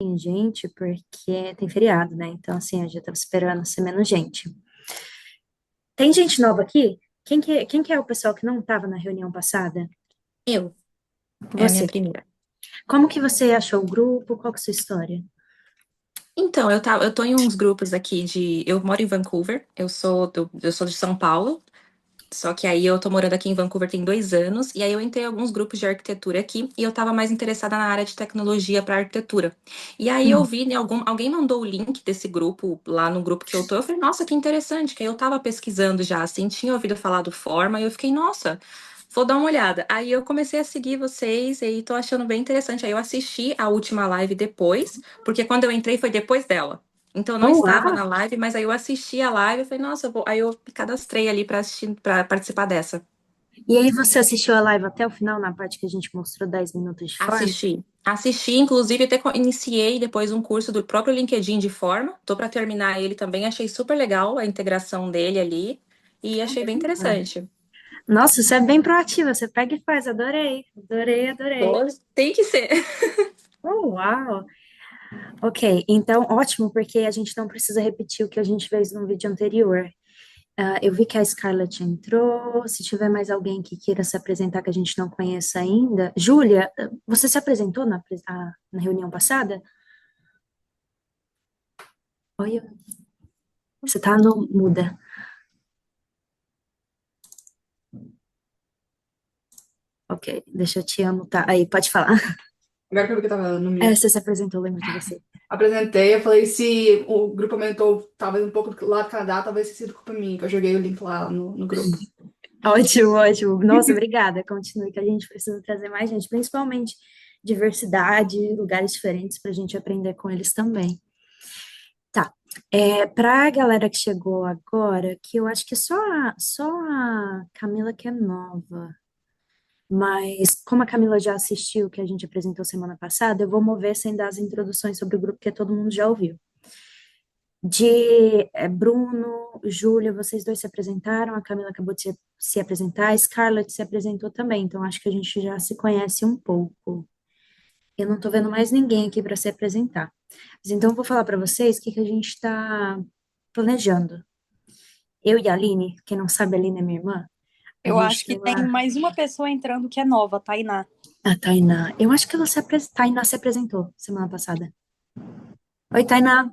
tem gente porque tem feriado, né? Então, assim, eu já tava esperando ser menos gente. Tem gente nova aqui? Quem que é o pessoal que não estava na reunião passada? Eu, é a minha Você. primeira. Como que você achou o grupo? Qual que é a sua história? Então, eu tô em uns grupos aqui eu moro em Vancouver, eu sou de São Paulo, só que aí eu tô morando aqui em Vancouver tem 2 anos, e aí eu entrei em alguns grupos de arquitetura aqui, e eu tava mais interessada na área de tecnologia para arquitetura. E aí eu Hum. vi, né, alguém mandou o link desse grupo lá no grupo que eu tô, eu falei, nossa, que interessante, que aí eu tava pesquisando já, assim, tinha ouvido falar do Forma, e eu fiquei, nossa, vou dar uma olhada. Aí eu comecei a seguir vocês, e aí tô achando bem interessante. Aí eu assisti a última live depois, porque quando eu entrei foi depois dela. Então eu não Oh, estava uau! na live, mas aí eu assisti a live e falei, nossa, aí eu me cadastrei ali para assistir, para participar dessa. E aí você assistiu a live até o final, na parte que a gente mostrou 10 minutos de forma? Assisti, inclusive até iniciei depois um curso do próprio LinkedIn de forma. Tô para terminar ele também, achei super legal a integração dele ali e achei bem interessante. Nossa, você é bem proativa, você pega e faz, adorei, adorei, adorei. Pô, tem que ser. Oh, uau! Ok, então ótimo, porque a gente não precisa repetir o que a gente fez no vídeo anterior. Eu vi que a Scarlett entrou. Se tiver mais alguém que queira se apresentar que a gente não conheça ainda. Júlia, você se apresentou na reunião passada? Oi, você tá no muda. Ok, deixa eu te anotar. Aí, pode falar. Agora que eu vi que eu tava no É, mute. você se apresentou, lembro de você. Apresentei, eu falei se o grupo aumentou talvez um pouco lá do Canadá, talvez tenha sido culpa minha, que eu joguei o link lá no grupo. Ótimo, ótimo. Nossa, obrigada. Continue, que a gente precisa trazer mais gente, principalmente diversidade, lugares diferentes para a gente aprender com eles também. Tá. Para a galera que chegou agora, que eu acho que só a Camila que é nova, mas como a Camila já assistiu o que a gente apresentou semana passada, eu vou mover sem dar as introduções sobre o grupo que todo mundo já ouviu. Bruno, Júlia, vocês dois se apresentaram, a Camila acabou de se apresentar, a Scarlett se apresentou também, então acho que a gente já se conhece um pouco. Eu não tô vendo mais ninguém aqui para se apresentar. Mas então eu vou falar para vocês o que que a gente está planejando. Eu e a Aline, quem não sabe, a Aline é minha irmã, a Eu gente acho que tem tem lá mais uma pessoa entrando que é nova, a Tainá. a Tainá. Eu acho que Tainá se apresentou semana passada. Oi, Tainá.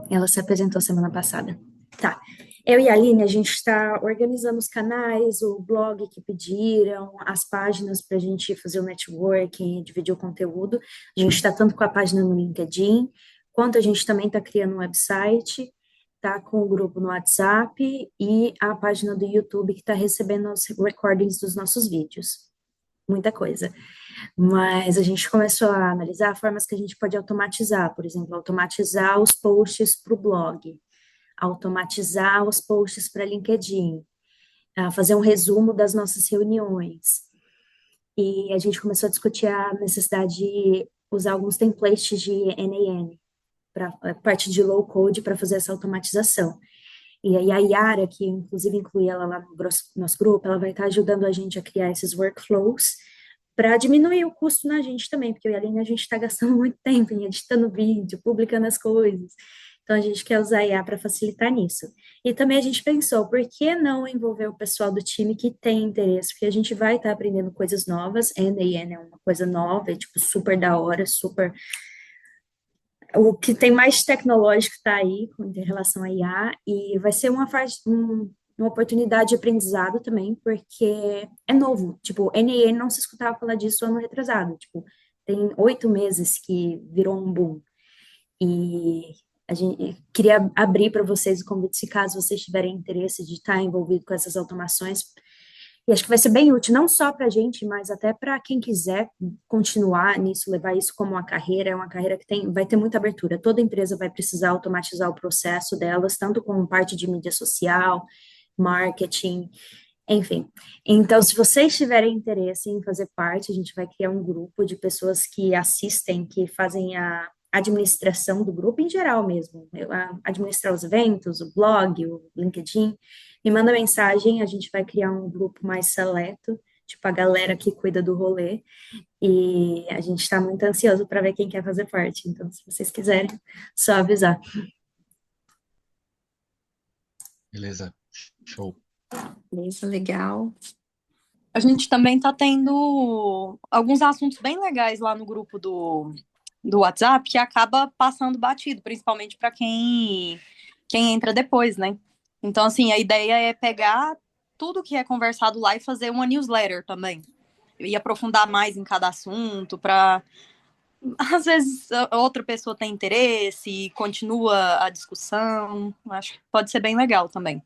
Ela se apresentou semana passada. Tá. Eu e a Aline, a gente está organizando os canais, o blog que pediram, as páginas para a gente fazer o networking, dividir o conteúdo. A gente está tanto com a página no LinkedIn, quanto a gente também está criando um website, tá com o grupo no WhatsApp e a página do YouTube que está recebendo os recordings dos nossos vídeos. Muita coisa. Mas a gente começou a analisar formas que a gente pode automatizar, por exemplo, automatizar os posts para o blog, automatizar os posts para LinkedIn, fazer um resumo das nossas reuniões. E a gente começou a discutir a necessidade de usar alguns templates de NAN, para a parte de low code para fazer essa automatização. E aí a Yara, que inclusive inclui ela lá no nosso grupo, ela vai estar ajudando a gente a criar esses workflows para diminuir o custo na gente também, porque além a gente está gastando muito tempo em editando vídeo, publicando as coisas. Então a gente quer usar a IA para facilitar nisso. E também a gente pensou, por que não envolver o pessoal do time que tem interesse? Porque a gente vai estar aprendendo coisas novas, N é uma coisa nova, é tipo super da hora, super o que tem mais tecnológico está aí em relação à IA e vai ser uma oportunidade de aprendizado também, porque é novo. Tipo, NN não se escutava falar disso ano retrasado. Tipo, tem 8 meses que virou um boom. E a gente queria abrir para vocês o convite, se caso vocês tiverem interesse de estar envolvido com essas automações, e acho que vai ser bem útil, não só para a gente, mas até para quem quiser continuar nisso, levar isso como uma carreira, é uma carreira que vai ter muita abertura. Toda empresa vai precisar automatizar o processo delas, tanto como parte de mídia social, marketing, enfim. Então, se vocês tiverem interesse em fazer parte, a gente vai criar um grupo de pessoas que assistem, que fazem a administração do grupo em geral mesmo, administrar os eventos, o blog, o LinkedIn. Me manda mensagem, a gente vai criar um grupo mais seleto tipo a galera que cuida do rolê, e a gente está muito ansioso para ver quem quer fazer parte. Então, se vocês quiserem, só avisar. Beleza. Show. Beleza, legal. A gente também tá tendo alguns assuntos bem legais lá no grupo do WhatsApp que acaba passando batido, principalmente para quem entra depois, né? Então, assim, a ideia é pegar tudo que é conversado lá e fazer uma newsletter também. E aprofundar mais em cada assunto para às vezes outra pessoa tem interesse e continua a discussão. Acho que pode ser bem legal também.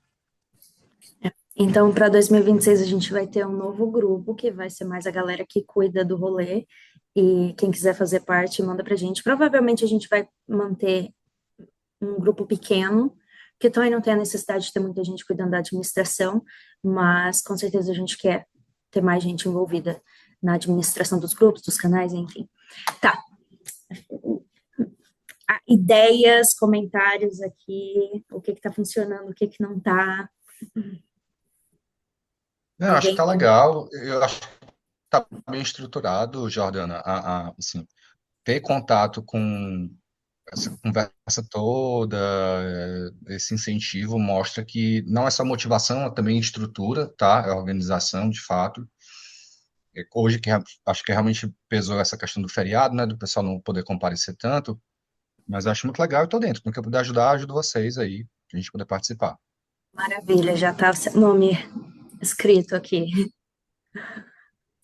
Então, para 2026, a gente vai ter um novo grupo, que vai ser mais a galera que cuida do rolê, e quem quiser fazer parte, manda pra gente. Provavelmente a gente vai manter um grupo pequeno, porque também não tem a necessidade de ter muita gente cuidando da administração, mas com certeza a gente quer ter mais gente envolvida na administração dos grupos, dos canais, enfim. Tá. Ideias, comentários aqui, o que tá funcionando, o que não tá. Não, eu acho que tá Alguém? legal. Eu acho que tá bem estruturado, Jordana. Assim, ter contato com essa conversa toda, esse incentivo mostra que não é só motivação, é também estrutura, tá? É organização, de fato. Hoje, acho que realmente pesou essa questão do feriado, né? Do pessoal não poder comparecer tanto, mas eu acho muito legal e tô dentro. No que eu puder ajudar, ajudo vocês aí, pra gente poder participar. Maravilha, já tá o seu nome escrito aqui.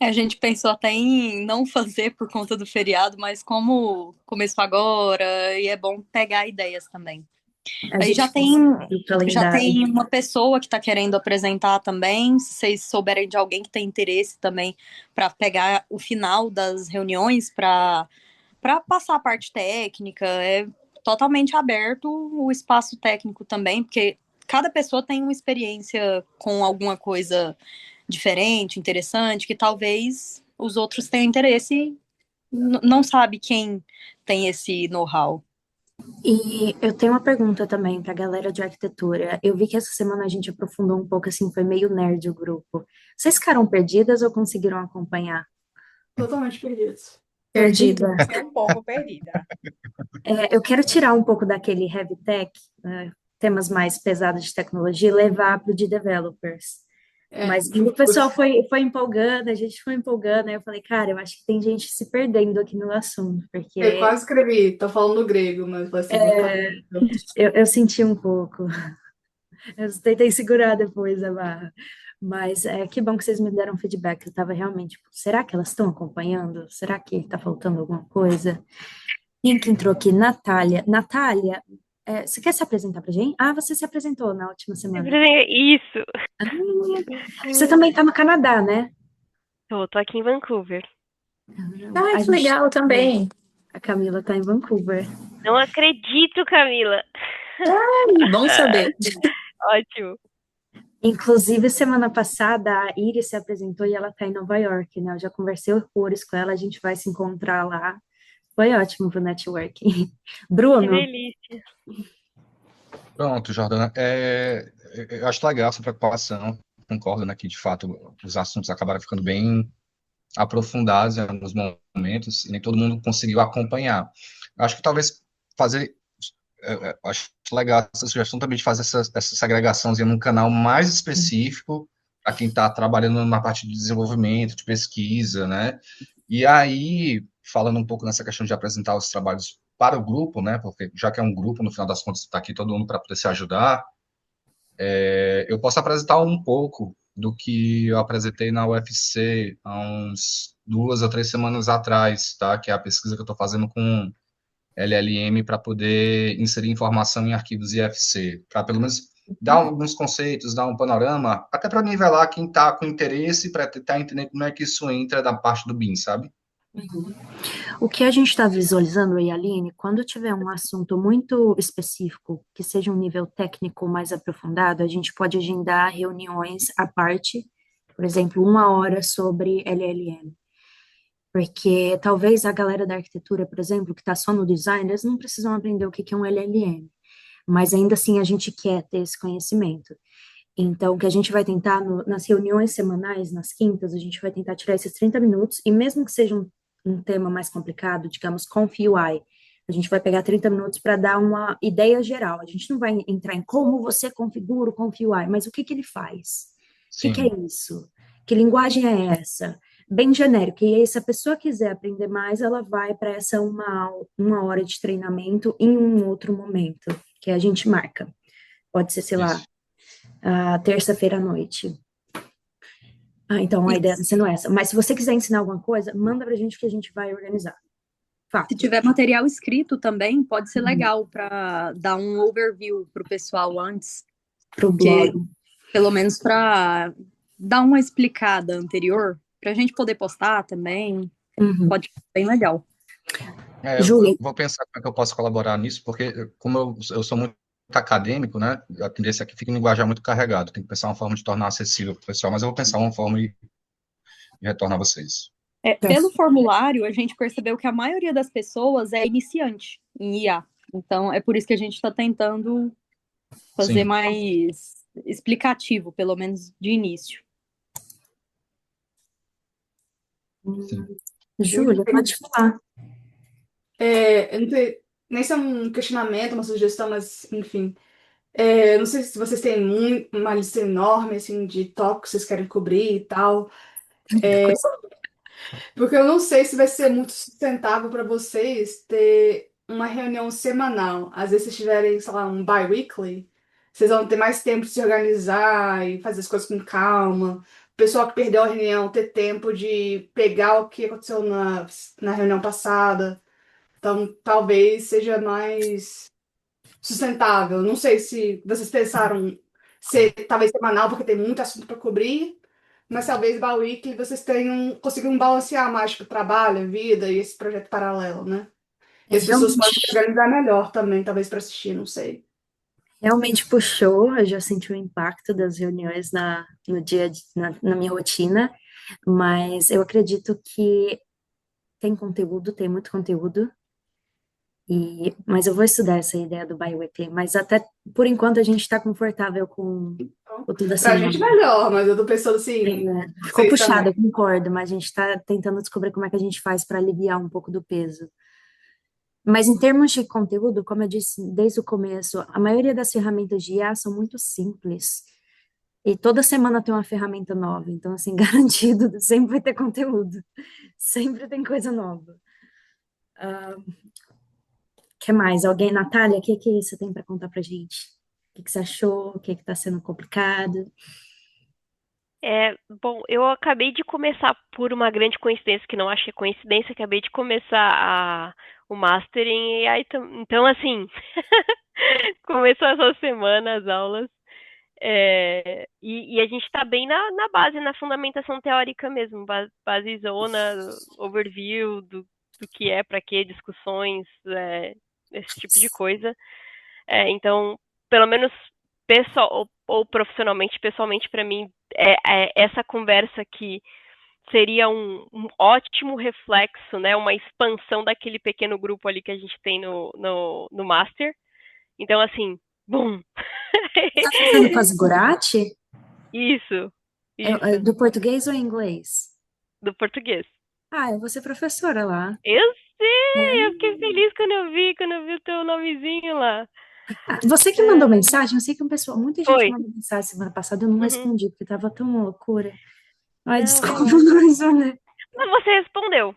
A gente pensou até em não fazer por conta do feriado, mas como começou agora, e é bom pegar ideias também. A Aí gente já tem, consegue o já calendário. tem uma pessoa que está querendo apresentar também. Se vocês souberem de alguém que tem interesse também para pegar o final das reuniões para passar a parte técnica, é totalmente aberto o espaço técnico também, porque cada pessoa tem uma experiência com alguma coisa diferente, interessante, que talvez os outros tenham interesse e não sabe quem tem esse know-how. E eu tenho uma pergunta também para a galera de arquitetura. Eu vi que essa semana a gente aprofundou um pouco, assim, foi meio nerd o grupo. Vocês ficaram perdidas ou conseguiram acompanhar? Totalmente perdidos. Perdida. Um pouco perdida. Eu quero tirar um pouco daquele heavy tech, temas mais pesados de tecnologia, e levar para o de developers. Mas o pessoal foi empolgando, a gente foi empolgando, aí eu falei, cara, eu acho que tem gente se perdendo aqui no assunto, porque Eu quase escrevi, tô falando grego, mas vai ser eu senti um pouco. Eu tentei segurar depois a barra. Mas que bom que vocês me deram feedback. Eu estava realmente, tipo, será que elas estão acompanhando? Será que está faltando alguma coisa? Quem que entrou aqui? Natália. Natália, você quer se apresentar pra gente? Ah, você se apresentou na última semana. Isso, Você também está no Canadá, né? tô aqui em Vancouver. Ah, A que gente- legal também. A Camila está em Vancouver. Não acredito, Camila. Bom saber. Ótimo. Inclusive, semana passada, a Iris se apresentou e ela está em Nova York, né? Eu já conversei horrores com ela, a gente vai se encontrar lá. Foi ótimo pro networking. Que Bruno, delícia. Pronto, Jordana. Eu acho legal essa preocupação. Concordo, né, que de fato os assuntos acabaram ficando bem aprofundados em alguns momentos e nem todo mundo conseguiu acompanhar. Acho que talvez fazer. Acho legal essa sugestão também de fazer essa segregaçãozinha num canal mais específico para quem está trabalhando na parte de desenvolvimento, de pesquisa, né? E aí, falando um pouco nessa questão de apresentar os trabalhos para o grupo, né? Porque já que é um grupo, no final das contas, está aqui todo mundo para poder se ajudar, eu posso apresentar um pouco do que eu apresentei na UFC há uns 2 ou 3 semanas atrás, tá? Que é a pesquisa que eu estou fazendo com LLM para poder inserir informação em arquivos IFC, para pelo menos dar alguns conceitos, dar um panorama, até para nivelar quem está com interesse, para tentar entender como é que isso entra da parte do BIM, sabe? o que a gente está visualizando aí, Aline, quando tiver um assunto muito específico, que seja um nível técnico mais aprofundado, a gente pode agendar reuniões à parte, por exemplo, 1 hora sobre LLM. Porque talvez a galera da arquitetura, por exemplo, que está só no design, eles não precisam aprender o que é um LLM. Mas ainda assim a gente quer ter esse conhecimento. Então, o que a gente vai tentar nas reuniões semanais, nas quintas, a gente vai tentar tirar esses 30 minutos, e mesmo que seja um tema mais complicado, digamos, Conf UI, a gente vai pegar 30 minutos para dar uma ideia geral. A gente não vai entrar em como você configura o Conf UI, mas o que que ele faz? O que que é Sim, isso? Que linguagem é essa? Bem genérico. E aí, se a pessoa quiser aprender mais, ela vai para essa uma hora de treinamento em um outro momento, que a gente marca. Pode ser, sei lá, isso. terça-feira à noite. Então a ideia está sendo essa. Mas se você quiser ensinar alguma coisa, manda pra gente que a gente vai organizar. Se Fato. tiver material escrito também, pode ser Uhum. legal para dar um overview para o pessoal antes, Pro porque blog. pelo menos para dar uma explicada anterior, para a gente poder postar também, Uhum. pode ser bem legal. Eu Júlia, vou pensar como é que eu posso colaborar nisso, porque como eu sou muito acadêmico, né, a tendência aqui fica um linguajar muito carregado, tem que pensar uma forma de tornar acessível para o pessoal, mas eu vou pensar uma forma e retornar a vocês. Pelo formulário, a gente percebeu que a maioria das pessoas é iniciante em IA. Então, é por isso que a gente está tentando fazer Sim, mais explicativo, pelo menos de início. sim. Júlia, pode falar. Eu não sei nem se é um questionamento, uma sugestão, mas enfim. Não sei se vocês têm uma lista enorme assim, de tópicos que vocês querem cobrir e tal. Porque eu não sei se vai ser muito sustentável para vocês ter uma reunião semanal. Às vezes, se tiverem, sei lá, um bi-weekly, vocês vão ter mais tempo de se organizar e fazer as coisas com calma. O pessoal que perdeu a reunião ter tempo de pegar o que aconteceu na reunião passada. Então, talvez seja mais sustentável. Não sei se vocês pensaram ser talvez semanal, porque tem muito assunto para cobrir, mas talvez bi-weekly vocês consigam balancear mais tipo, o trabalho, a vida e esse projeto paralelo, né? E as pessoas podem se Realmente, organizar melhor também, talvez para assistir, não sei. realmente puxou, eu já senti o impacto das reuniões no na minha rotina, mas eu acredito que tem conteúdo, tem muito conteúdo, mas eu vou estudar essa ideia do bi-weekly, mas até por enquanto a gente está confortável com Então, o toda pra gente semana. melhor, mas eu tô pensando assim, Ficou vocês puxado, também. eu concordo, mas a gente está tentando descobrir como é que a gente faz para aliviar um pouco do peso. Mas em termos de conteúdo, como eu disse desde o começo, a maioria das ferramentas de IA são muito simples. E toda semana tem uma ferramenta nova. Então, assim, garantido, sempre vai ter conteúdo. Sempre tem coisa nova. Que mais? Alguém, Natália, o que que você tem para contar pra gente? O que você achou? O que que tá sendo complicado? Bom, eu acabei de começar por uma grande coincidência, que não acho que é coincidência, acabei de começar o Master em AI. Então, assim, começou essa semana as aulas. E a gente está bem na base, na fundamentação teórica mesmo, base zona, overview do que é, para que, discussões, esse tipo de coisa. Então, pelo menos pessoal ou profissionalmente, pessoalmente, para mim, essa conversa aqui seria um ótimo reflexo, né, uma expansão daquele pequeno grupo ali que a gente tem no Master. Então, assim, bum! Tá fazendo com a Zigurati? Isso, É isso, do português ou inglês? do português. Eu vou ser professora lá. Eu sei, eu É. fiquei feliz quando eu vi o teu nomezinho lá. Você que mandou É, mensagem, eu sei que muita gente foi. mandou mensagem semana passada, eu não Uhum. respondi, porque tava tão loucura. Ai, Não, desculpa, relaxa. não respondi. Mas você respondeu.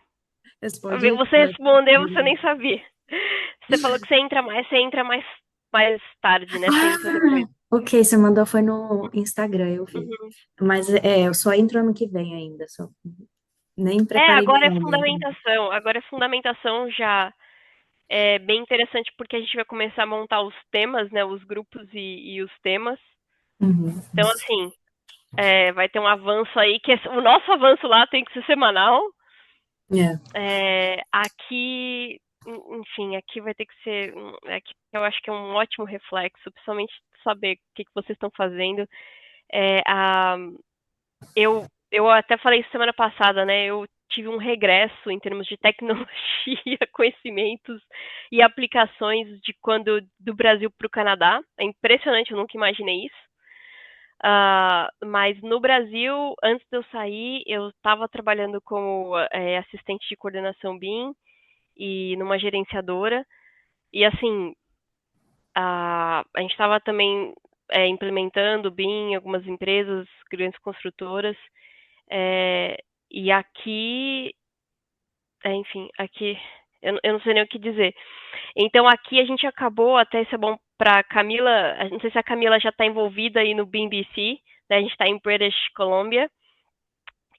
Responde. Você respondeu, você nem sabia. Você falou que você entra mais tarde, né? Você entra depois. Ok, você mandou foi no Instagram, eu vi. Uhum. Mas eu só entro ano que vem ainda, só nem preparei meu Agora é nome ainda. fundamentação. Agora é fundamentação já é bem interessante porque a gente vai começar a montar os temas, né? Os grupos e os temas. Uhum. Então, assim, vai ter um avanço aí, o nosso avanço lá tem que ser semanal. Aqui, enfim, aqui vai ter que ser. Aqui eu acho que é um ótimo reflexo, principalmente saber o que vocês estão fazendo. Eu até falei isso semana passada, né? Eu tive um regresso em termos de tecnologia, conhecimentos e aplicações de quando do Brasil para o Canadá. É impressionante, eu nunca imaginei isso. Mas no Brasil, antes de eu sair, eu estava trabalhando como assistente de coordenação BIM e numa gerenciadora. E assim, a gente estava também implementando BIM em algumas empresas, grandes construtoras. É, e aqui, enfim, aqui eu não sei nem o que dizer. Então aqui a gente acabou, até isso é bom para Camila, não sei se a Camila já está envolvida aí no BIM-BC, né? A gente está em British Columbia.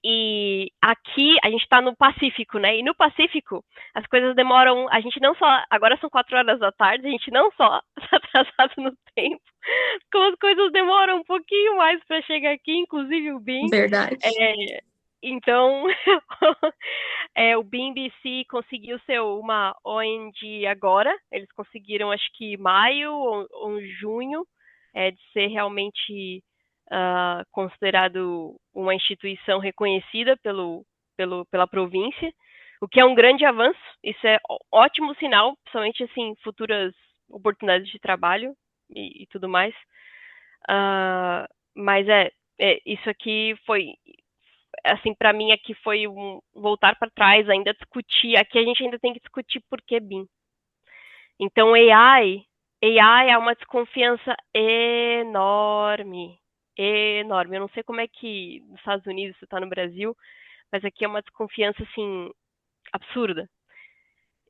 E aqui a gente está no Pacífico, né? E no Pacífico as coisas demoram. A gente não só. Agora são 4 horas da tarde, a gente não só está atrasado no tempo, como as coisas demoram um pouquinho mais para chegar aqui, inclusive o BIM. Verdade. Então, o BIM-BC conseguiu ser uma ONG agora. Eles conseguiram, acho que maio ou junho, de ser realmente considerado uma instituição reconhecida pela província, o que é um grande avanço. Isso é ótimo sinal, principalmente assim, futuras oportunidades de trabalho e tudo mais. Mas isso aqui foi, assim, para mim aqui foi voltar para trás, ainda discutir. Aqui a gente ainda tem que discutir por que BIM. Então AI é uma desconfiança enorme, enorme. Eu não sei como é que nos Estados Unidos, você está no Brasil, mas aqui é uma desconfiança assim absurda.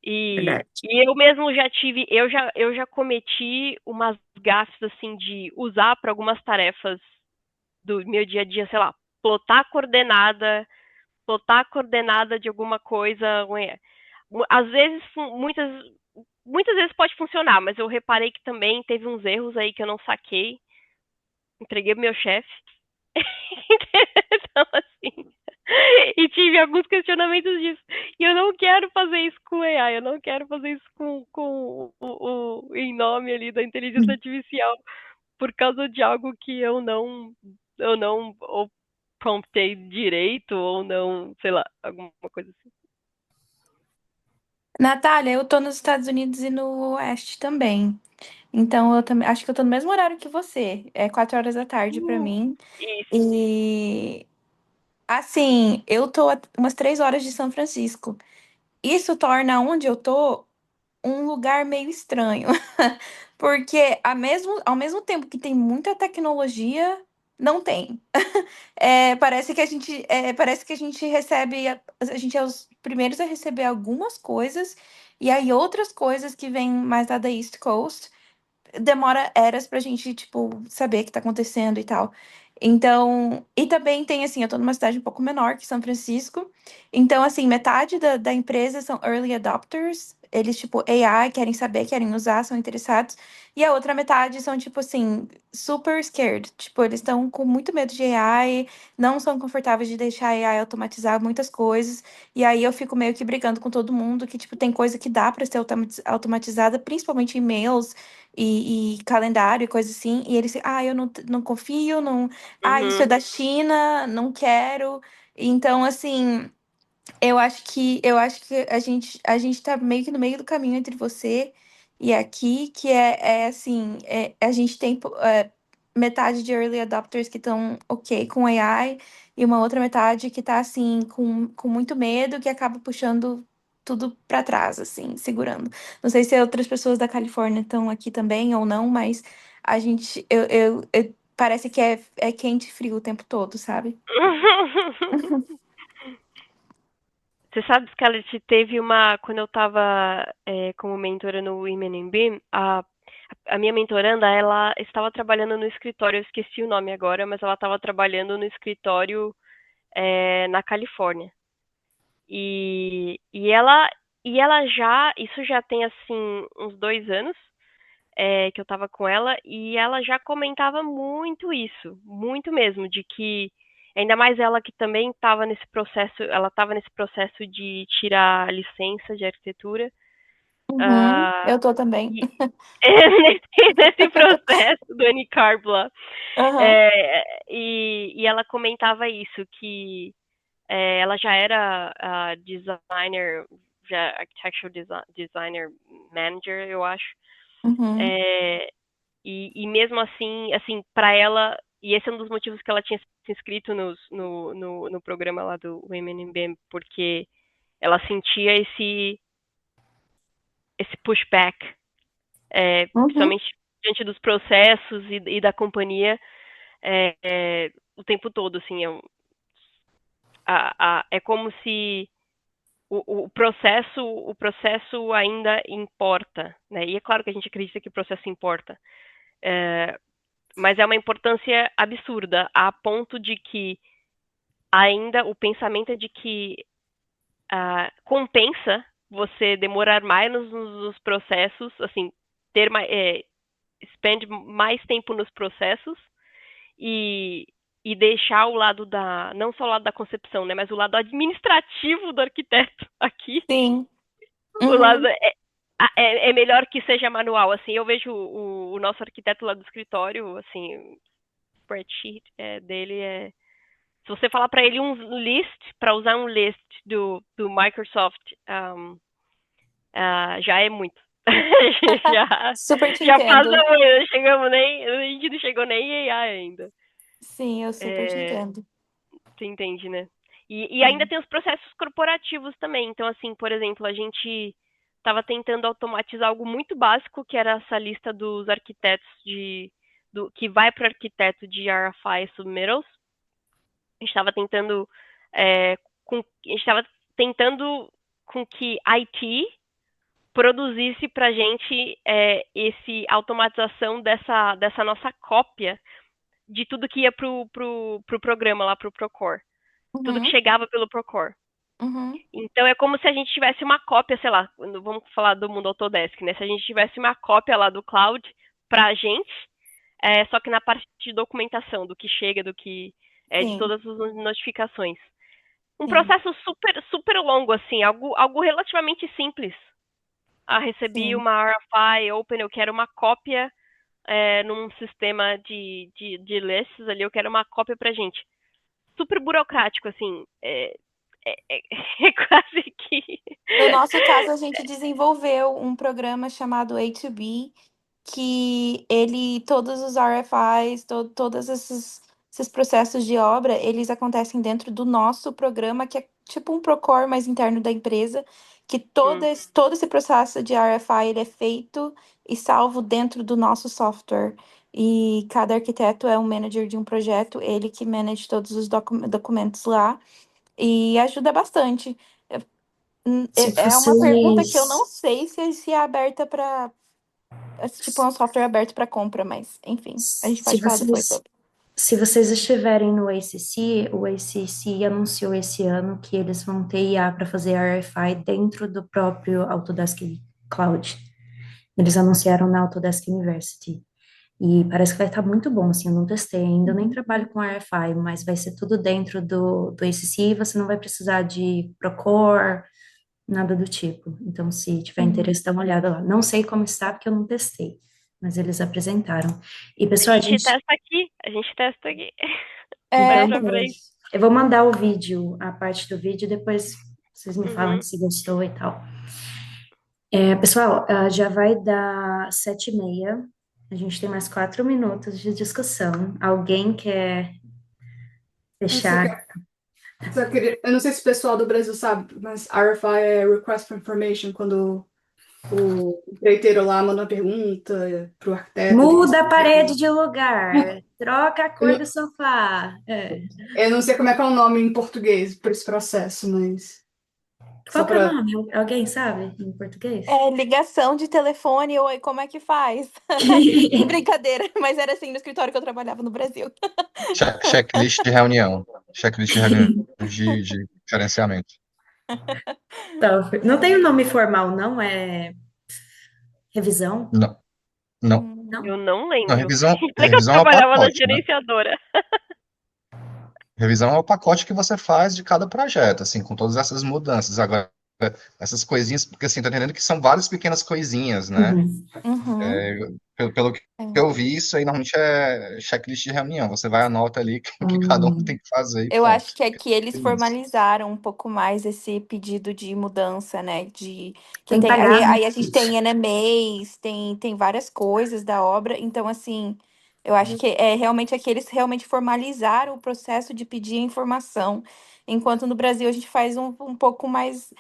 E Verdade. eu mesmo já tive, eu já cometi umas gafes assim de usar para algumas tarefas do meu dia a dia, sei lá, plotar coordenada de alguma coisa. Às vezes, muitas vezes pode funcionar, mas eu reparei que também teve uns erros aí que eu não saquei. Entreguei pro meu chefe. Então, assim. E tive alguns questionamentos disso. E eu não quero fazer isso com AI, eu não quero fazer isso com em nome ali da inteligência artificial, por causa de algo que eu não ou promptei direito, ou não, sei lá, alguma coisa assim. Natália, eu tô nos Estados Unidos e no Oeste também. Então eu também acho que eu tô no mesmo horário que você. É 4 horas da tarde pra mim. Isso. E assim, eu tô a umas 3 horas de São Francisco. Isso torna onde eu tô um lugar meio estranho. Porque ao mesmo tempo que tem muita tecnologia, não tem. Parece que a gente recebe, a gente é os primeiros a receber algumas coisas, e aí outras coisas que vêm mais lá da East Coast demora eras pra gente, tipo, saber o que tá acontecendo e tal. Então, e também tem, assim, eu tô numa cidade um pouco menor que São Francisco. Então, assim, metade da empresa são early adopters. Eles, tipo, AI, querem saber, querem usar, são interessados. E a outra metade são, tipo, assim, super scared. Tipo, eles estão com muito medo de AI, não são confortáveis de deixar a AI automatizar muitas coisas. E aí eu fico meio que brigando com todo mundo que, tipo, tem coisa que dá pra ser automatizada, principalmente e-mails e calendário e coisa assim, e eles, eu não confio, não, isso é Uhum. da China, não quero. Então, assim, eu acho que a gente tá meio que no meio do caminho entre você e aqui, que é assim, a gente tem metade de early adopters que estão ok com AI e uma outra metade que tá assim com muito medo, que acaba puxando tudo pra trás, assim, segurando. Não sei se outras pessoas da Califórnia estão aqui também ou não, mas a gente, parece que é quente e frio o tempo todo, sabe? Você sabe, Scarlett, teve quando eu estava como mentora no Women in BIM, a minha mentoranda, ela estava trabalhando no escritório, eu esqueci o nome agora, mas ela estava trabalhando no escritório na Califórnia. E ela isso já tem assim uns 2 anos que eu estava com ela, e ela já comentava muito isso, muito mesmo, de que ainda mais ela que também estava nesse processo, ela estava nesse processo de tirar a licença de arquitetura. Uhum, ah, eu tô também. e nesse processo do NCARB lá. Aham. E ela comentava isso, que ela já era designer, já architectural designer manager, eu acho. Uhum. É, e mesmo assim, para ela, e esse é um dos motivos que ela tinha se inscrito no programa lá do Women in BIM, porque ela sentia esse pushback, Uhum. principalmente diante dos processos e da companhia, o tempo todo, assim, é como se o processo ainda importa, né? E é claro que a gente acredita que o processo importa, mas é uma importância absurda, a ponto de que ainda o pensamento é de que compensa você demorar mais nos processos, assim, ter mais, spend mais tempo nos processos e deixar o lado não só o lado da concepção, né, mas o lado administrativo do arquiteto aqui. Sim. O lado é melhor que seja manual, assim. Eu vejo o nosso arquiteto lá do escritório, assim, o spreadsheet dele se você falar para ele para usar um list do Microsoft, já é muito. Super te já entendo. a gente não chegou nem em AI ainda. Sim, eu super te entendo. Você entende, né? E ainda tem os processos corporativos também. Então, assim, por exemplo, a gente estava tentando automatizar algo muito básico, que era essa lista dos arquitetos que vai para o arquiteto de RFI submittals. A gente estava tentando com que IT produzisse para a gente esse automatização dessa nossa cópia de tudo que ia pro programa lá, pro Procore. Tudo que chegava pelo Procore. Então é como se a gente tivesse uma cópia, sei lá, vamos falar do mundo Autodesk, né? Se a gente tivesse uma cópia lá do cloud pra gente, só que na parte de documentação, do que chega, de todas as notificações. Um processo super, super longo, assim, algo relativamente simples. Recebi uma RFI Open, eu quero uma cópia num sistema de lists ali, eu quero uma cópia pra gente. Super burocrático, assim, quase que... No nosso caso, a gente desenvolveu um programa chamado A2B, que todos os RFIs, todos esses processos de obra, eles acontecem dentro do nosso programa, que é tipo um Procore mais interno da empresa, que todo esse processo de RFI ele é feito e salvo dentro do nosso software. E cada arquiteto é um manager de um projeto, ele que manage todos os documentos lá, e ajuda bastante. Se É uma pergunta que eu não vocês, sei se é aberta para. Tipo, é um software aberto para compra, mas enfim, a gente se pode falar depois vocês, sobre. se vocês estiverem no ACC, o ACC anunciou esse ano que eles vão ter IA para fazer RFI dentro do próprio Autodesk Cloud. Eles anunciaram na Autodesk University. E parece que vai estar muito bom, assim, eu não testei ainda, eu nem trabalho com RFI, mas vai ser tudo dentro do ACC, você não vai precisar de Procore, nada do tipo. Então, se tiver interesse, dá uma olhada lá. Não sei como está, porque eu não testei, mas eles apresentaram. E, pessoal, A gente testa aqui. É, Mais pra frente. eu vou mandar o vídeo, a parte do vídeo, depois vocês me falam se gostou e tal. Pessoal, já vai dar 7h30. A gente tem mais 4 minutos de discussão. Alguém quer fechar? Eu não sei se o pessoal do Brasil sabe, mas RFI é Request for Information, quando o empreiteiro lá manda uma pergunta pro arquiteto. Muda a parede de lugar, troca a cor do sofá. Eu não sei como é que é o nome em português para esse processo, mas. Qual Só que é o para. nome? Alguém sabe em português? ligação de telefone, oi, como é que faz? Brincadeira, mas era assim no escritório que eu trabalhava no Brasil. Checklist de reunião. Checklist de reunião de gerenciamento. Então, não tem um nome formal, não? É revisão? Não, não. Não? Eu não Não, lembro. revisão, Lembra que eu revisão é o trabalhava na pacote, né? gerenciadora. Revisão é o pacote que você faz de cada projeto, assim, com todas essas mudanças. Agora, essas coisinhas, porque assim, tá entendendo que são várias pequenas coisinhas, né? Pelo que eu vi, isso aí normalmente é checklist de reunião. Você vai anota ali o que cada um tem que fazer e Eu pronto. acho que aqui eles É isso. formalizaram um pouco mais esse pedido de mudança, né? Que Tem que aí pagar, né? a gente tem NMAs, tem várias coisas da obra. Então, assim, Eu acho que é realmente eles realmente formalizaram o processo de pedir a informação, enquanto no Brasil a gente faz um pouco mais.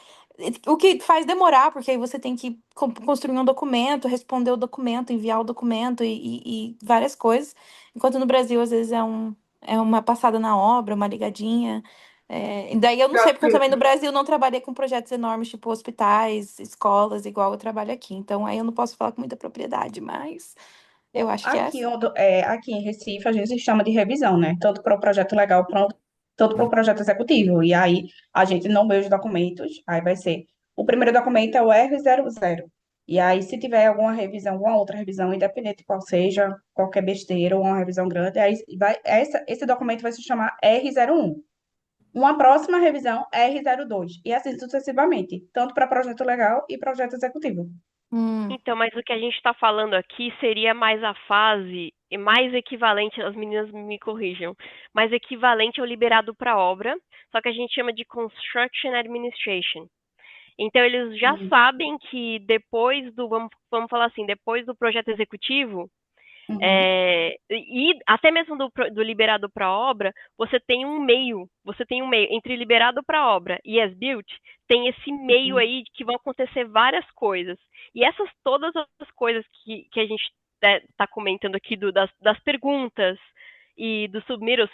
O que faz demorar, porque aí você tem que construir um documento, responder o documento, enviar o documento e várias coisas. Enquanto no Brasil, às vezes, é uma passada na obra, uma ligadinha. E daí eu não sei, porque eu também no Brasil não trabalhei com projetos enormes, tipo hospitais, escolas, igual eu trabalho aqui. Então aí eu não posso falar com muita propriedade, mas eu acho que é Aqui, assim. aqui em Recife, a gente chama de revisão, né? Tanto para o projeto legal, tanto para o projeto executivo. E aí, a gente nomeia os documentos, aí vai ser... O primeiro documento é o R00. E aí, se tiver alguma revisão, alguma outra revisão, independente qual seja, qualquer besteira ou uma revisão grande, aí esse documento vai se chamar R01. Uma próxima revisão, R02. E assim sucessivamente, tanto para projeto legal e projeto executivo. Então, mas o que a gente está falando aqui seria mais a fase mais equivalente, as meninas me corrijam, mais equivalente ao liberado para obra, só que a gente chama de Construction Administration. Então, eles já sabem que depois vamos falar assim, depois do projeto executivo, Uhum. e até mesmo do liberado para obra, você tem um meio entre liberado para obra e as built, tem esse meio aí que vão acontecer várias coisas. E todas as coisas que a gente está comentando aqui das perguntas e do submittals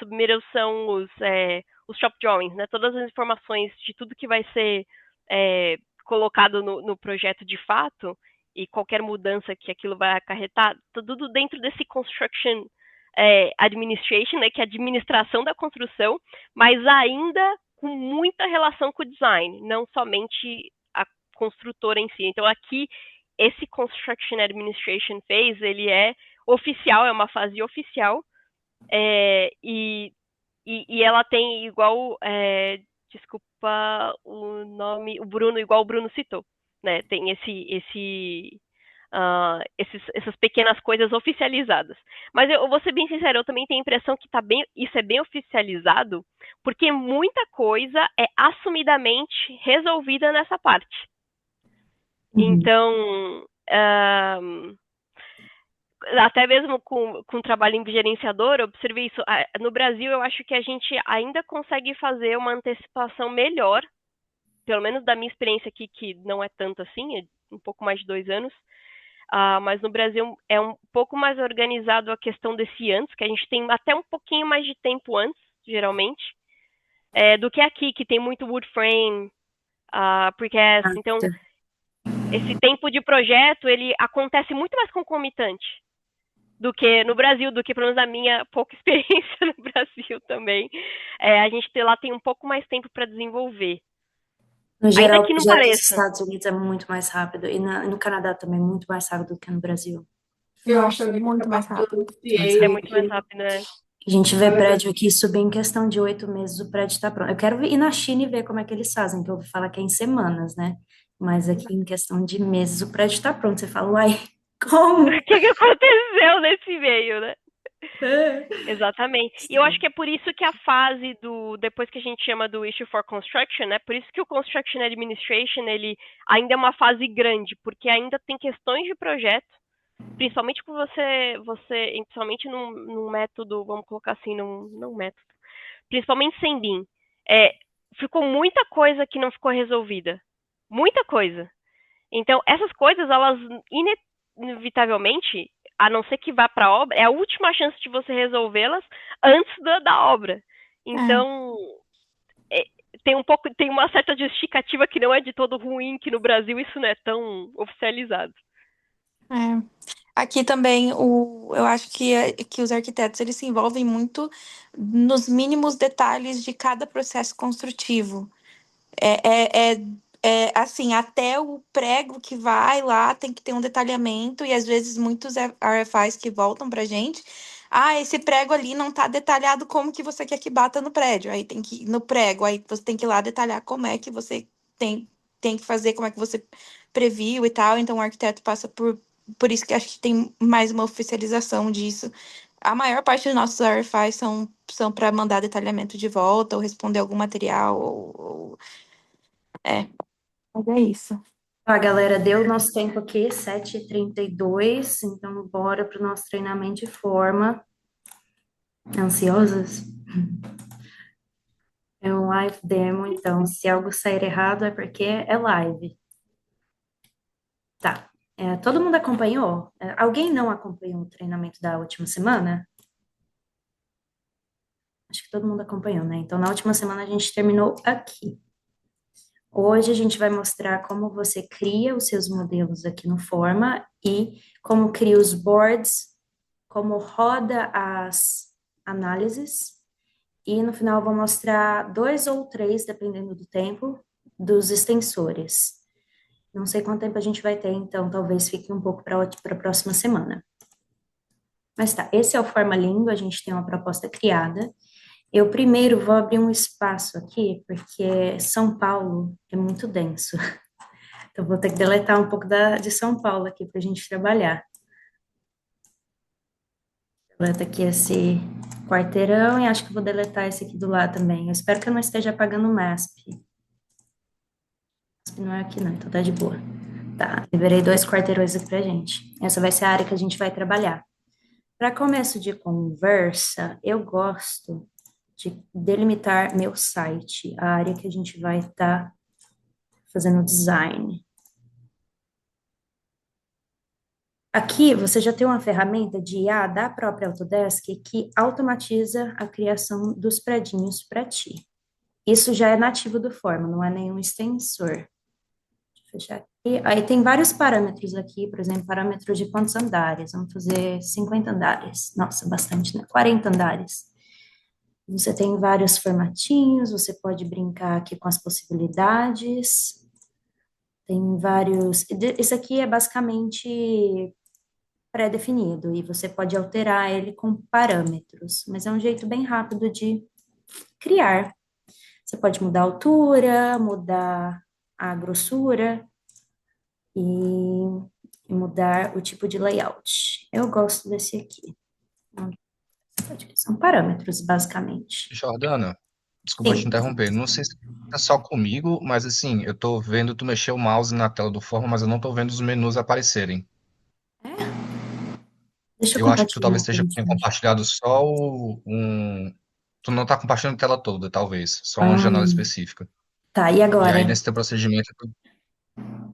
são os shop drawings, né? Todas as informações de tudo que vai ser colocado no projeto de fato, e qualquer mudança que aquilo vai acarretar, tudo dentro desse construction administration, né, que é a administração da construção, mas ainda com muita relação com o design, não somente a construtora em si. Então aqui, esse construction administration phase, ele é oficial, é uma fase oficial, e ela tem igual, desculpa o nome, igual o Bruno citou, né? Tem essas pequenas coisas oficializadas. Mas eu vou ser bem sincero, eu também tenho a impressão que isso é bem oficializado, porque muita coisa é assumidamente resolvida nessa parte. Então, até mesmo com o trabalho em gerenciador, eu observei isso. No Brasil, eu acho que a gente ainda consegue fazer uma antecipação melhor, pelo menos da minha experiência aqui, que não é tanto assim, é um pouco mais de 2 anos, mas no Brasil é um pouco mais organizado a questão desse antes, que a gente tem até um pouquinho mais de tempo antes, geralmente, do que aqui, que tem muito wood frame, precast. Então, esse tempo de projeto, ele acontece muito mais concomitante do que no Brasil, do que pelo menos a minha pouca experiência no Brasil também. A gente lá tem um pouco mais tempo para desenvolver. No geral, Ainda que o não projeto dos pareça. Estados Unidos é muito mais rápido, e no Canadá também é muito mais rápido do que no Brasil. Eu Nossa, acho que muito mais rápido. É muito mais rápido, né? A gente vê prédio aqui subir em questão de 8 meses, o prédio está pronto. Eu quero ir na China e ver como é que eles fazem, que eu ouvi falar que é em semanas, né? Mas aqui em questão de meses o prédio está pronto. Você fala, uai, como? O que aconteceu nesse meio, né? Exatamente. E eu acho que é por isso que a fase depois que a gente chama do Issue for Construction, né? Por isso que o Construction Administration, ele ainda é uma fase grande, porque ainda tem questões de projeto, principalmente com principalmente num método, vamos colocar assim, num método, principalmente sem BIM. Ficou muita coisa que não ficou resolvida. Muita coisa. Então, essas coisas, elas inevitavelmente, a não ser que vá para a obra, é a última chance de você resolvê-las antes da obra. Então, tem uma certa justificativa que não é de todo ruim, que no Brasil isso não é tão oficializado. Aqui também, eu acho que os arquitetos eles se envolvem muito nos mínimos detalhes de cada processo construtivo. Assim, até o prego que vai lá tem que ter um detalhamento, e às vezes muitos RFIs que voltam pra gente, esse prego ali não tá detalhado como que você quer que bata no prédio, aí tem que ir no prego, aí você tem que ir lá detalhar como é que você tem que fazer, como é que você previu e tal, então o arquiteto passa por isso que acho que tem mais uma oficialização disso. A maior parte dos nossos RFIs são para mandar detalhamento de volta, ou responder algum material, mas é isso. Ó, galera, deu o nosso tempo aqui, 7h32, então bora para o nosso treinamento de forma. Ansiosas? É um live demo, então se algo sair errado é porque é live. Tá. Todo mundo acompanhou? Alguém não acompanhou o treinamento da última semana? Acho que todo mundo acompanhou, né? Então, na última semana a gente terminou aqui. Hoje a gente vai mostrar como você cria os seus modelos aqui no Forma e como cria os boards, como roda as análises. E no final eu vou mostrar 2 ou 3, dependendo do tempo, dos extensores. Não sei quanto tempo a gente vai ter, então talvez fique um pouco para a próxima semana. Mas tá, esse é o Forma Lindo, a gente tem uma proposta criada. Eu primeiro vou abrir um espaço aqui, porque São Paulo é muito denso. Então vou ter que deletar um pouco de São Paulo aqui para a gente trabalhar. Deleta aqui esse quarteirão e acho que vou deletar esse aqui do lado também. Eu espero que eu não esteja apagando o MASP. MASP não é aqui não, então tá de boa. Tá, liberei 2 quarteirões aqui pra gente. Essa vai ser a área que a gente vai trabalhar. Para começo de conversa, eu gosto de delimitar meu site, a área que a gente vai estar fazendo design. Aqui você já tem uma ferramenta de IA da própria Autodesk que automatiza a criação dos predinhos para ti. Isso já é nativo do Forma, não é nenhum extensor. Deixa eu fechar aqui. Aí tem vários parâmetros aqui, por exemplo, parâmetros de quantos andares. Vamos fazer 50 andares. Nossa, bastante, né? 40 andares. Você tem vários formatinhos, você pode brincar aqui com as possibilidades. Tem vários. Isso aqui é basicamente pré-definido e você pode alterar ele com parâmetros, mas é um jeito bem rápido de criar. Você pode mudar a altura, mudar a grossura e mudar o tipo de layout. Eu gosto desse aqui. São parâmetros, basicamente. Jordana, desculpa te Sim. interromper. Não sei se é só comigo, mas assim, eu tô vendo tu mexer o mouse na tela do Forma, mas eu não tô vendo os menus aparecerem. Deixa eu Eu acho que tu compartilhar talvez aqui, tenha gente. compartilhado só um. Tu não tá compartilhando a tela toda, talvez. Só uma Ah, janela específica. tá, e E aí, agora? nesse teu procedimento.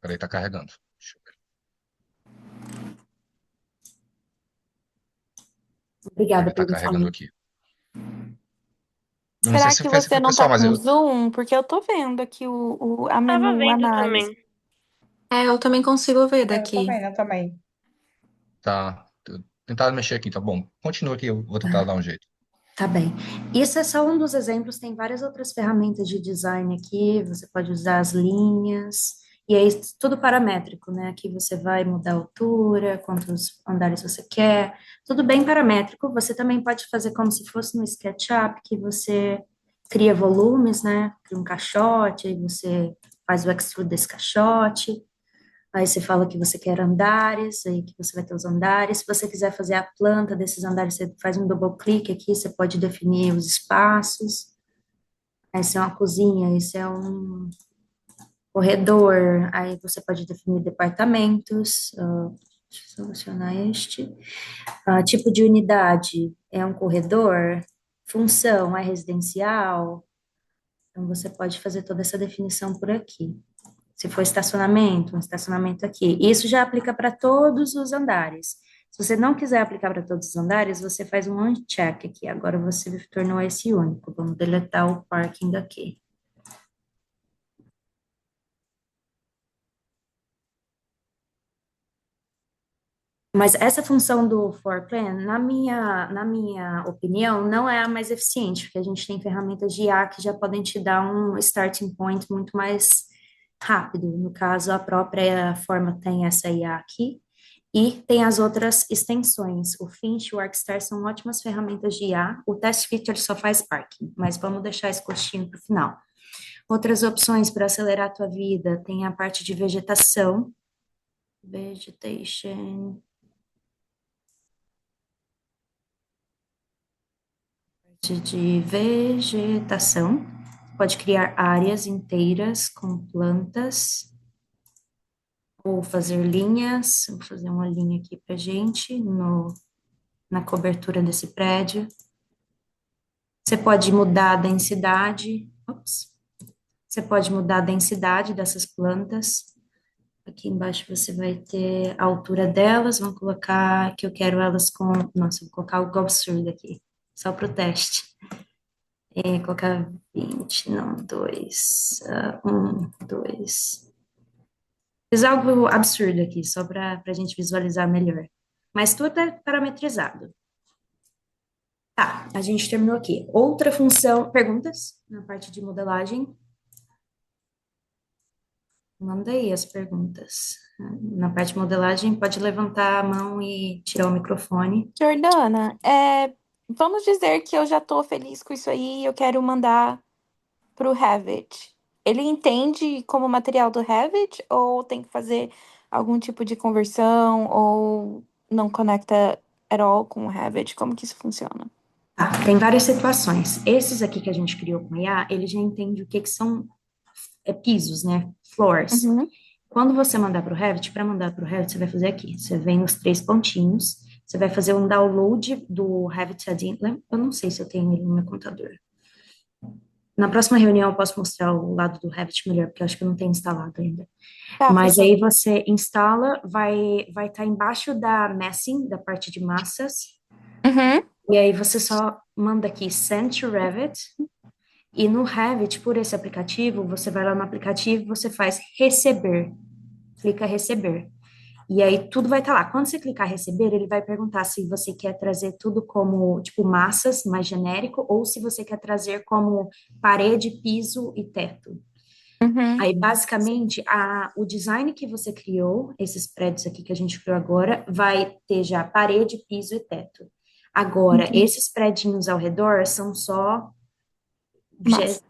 Peraí, tá carregando. Deixa eu ver. Obrigada Peraí, tá pelo carregando fone. aqui. Eu não sei Será se que foi esse você foi não tá pessoal, mas com eu. zoom? Porque eu tô vendo aqui a Tava menu vendo análise. também. Eu também consigo ver Eu tô daqui. vendo também. Tá. Tentar mexer aqui, tá bom. Continua aqui, eu vou tentar dar um jeito. Tá bem. Isso é só um dos exemplos, tem várias outras ferramentas de design aqui, você pode usar as linhas, e aí tudo paramétrico, né? Aqui você vai mudar a altura, quantos andares você quer, tudo bem paramétrico. Você também pode fazer como se fosse no SketchUp, que você cria volumes, né? Cria um caixote, aí você faz o extrude desse caixote. Aí você fala que você quer andares, aí que você vai ter os andares. Se você quiser fazer a planta desses andares, você faz um double clique aqui, você pode definir os espaços. Essa é uma cozinha, esse é um corredor, aí você pode definir departamentos. Deixa eu selecionar este. Tipo de unidade, é um corredor? Função, é residencial? Então, você pode fazer toda essa definição por aqui. Se for estacionamento, um estacionamento aqui. Isso já aplica para todos os andares. Se você não quiser aplicar para todos os andares, você faz um uncheck aqui. Agora você tornou esse único. Vamos deletar o parking daqui. Mas essa função do for plan, na minha opinião, não é a mais eficiente, porque a gente tem ferramentas de IA que já podem te dar um starting point muito mais rápido. No caso, a própria forma tem essa IA aqui, e tem as outras extensões. O Finch e o Arcstar são ótimas ferramentas de IA. O Test Feature só faz parking, mas vamos deixar esse gostinho para o final. Outras opções para acelerar a tua vida, tem a parte de vegetação. Vegetation. De vegetação. Pode criar áreas inteiras com plantas. ou fazer linhas. Vou fazer uma linha aqui pra gente na cobertura desse prédio. Você pode mudar a densidade. Ops. Você pode mudar a densidade dessas plantas. Aqui embaixo você vai ter a altura delas. Vamos colocar que eu quero elas com. Nossa, vou colocar algo absurdo aqui, só para o teste. Colocar 20, não, 2, 2. Fiz algo absurdo aqui, só para a gente visualizar melhor. Mas tudo é parametrizado. Tá, a gente terminou aqui. Outra função. Perguntas na parte de modelagem? Manda aí as perguntas. Na parte de modelagem, pode levantar a mão e tirar o microfone. Jordana, vamos dizer que eu já tô feliz com isso aí e eu quero mandar pro Revit. Ele entende como material do Revit ou tem que fazer algum tipo de conversão ou não conecta at all com o Revit? Como que isso funciona? Tá, tem várias situações. Esses aqui que a gente criou com a IA, ele já entende o que são pisos, né? Floors. Uhum. Quando você mandar para o Revit, para mandar para o Revit, você vai fazer aqui. Você vem nos 3 pontinhos, você vai fazer um download do Revit Add-in. Eu não sei se eu tenho ele no meu computador. Na próxima reunião eu posso mostrar o lado do Revit melhor, porque eu acho que eu não tenho instalado ainda. Tá, Mas fechou. aí você instala, vai estar embaixo da massing, da parte de massas, Uhum. e aí você só manda aqui Send to Revit, e no Revit, por esse aplicativo, você vai lá no aplicativo, você faz receber, clica receber. E aí tudo vai estar lá. Quando você clicar receber, ele vai perguntar se você quer trazer tudo como, tipo, massas, mais genérico, ou se você quer trazer como parede, piso e teto. Uhum. Aí, basicamente, o design que você criou, esses prédios aqui que a gente criou agora, vai ter já parede, piso e teto. Agora, Entendi. esses predinhos ao redor são só Massa.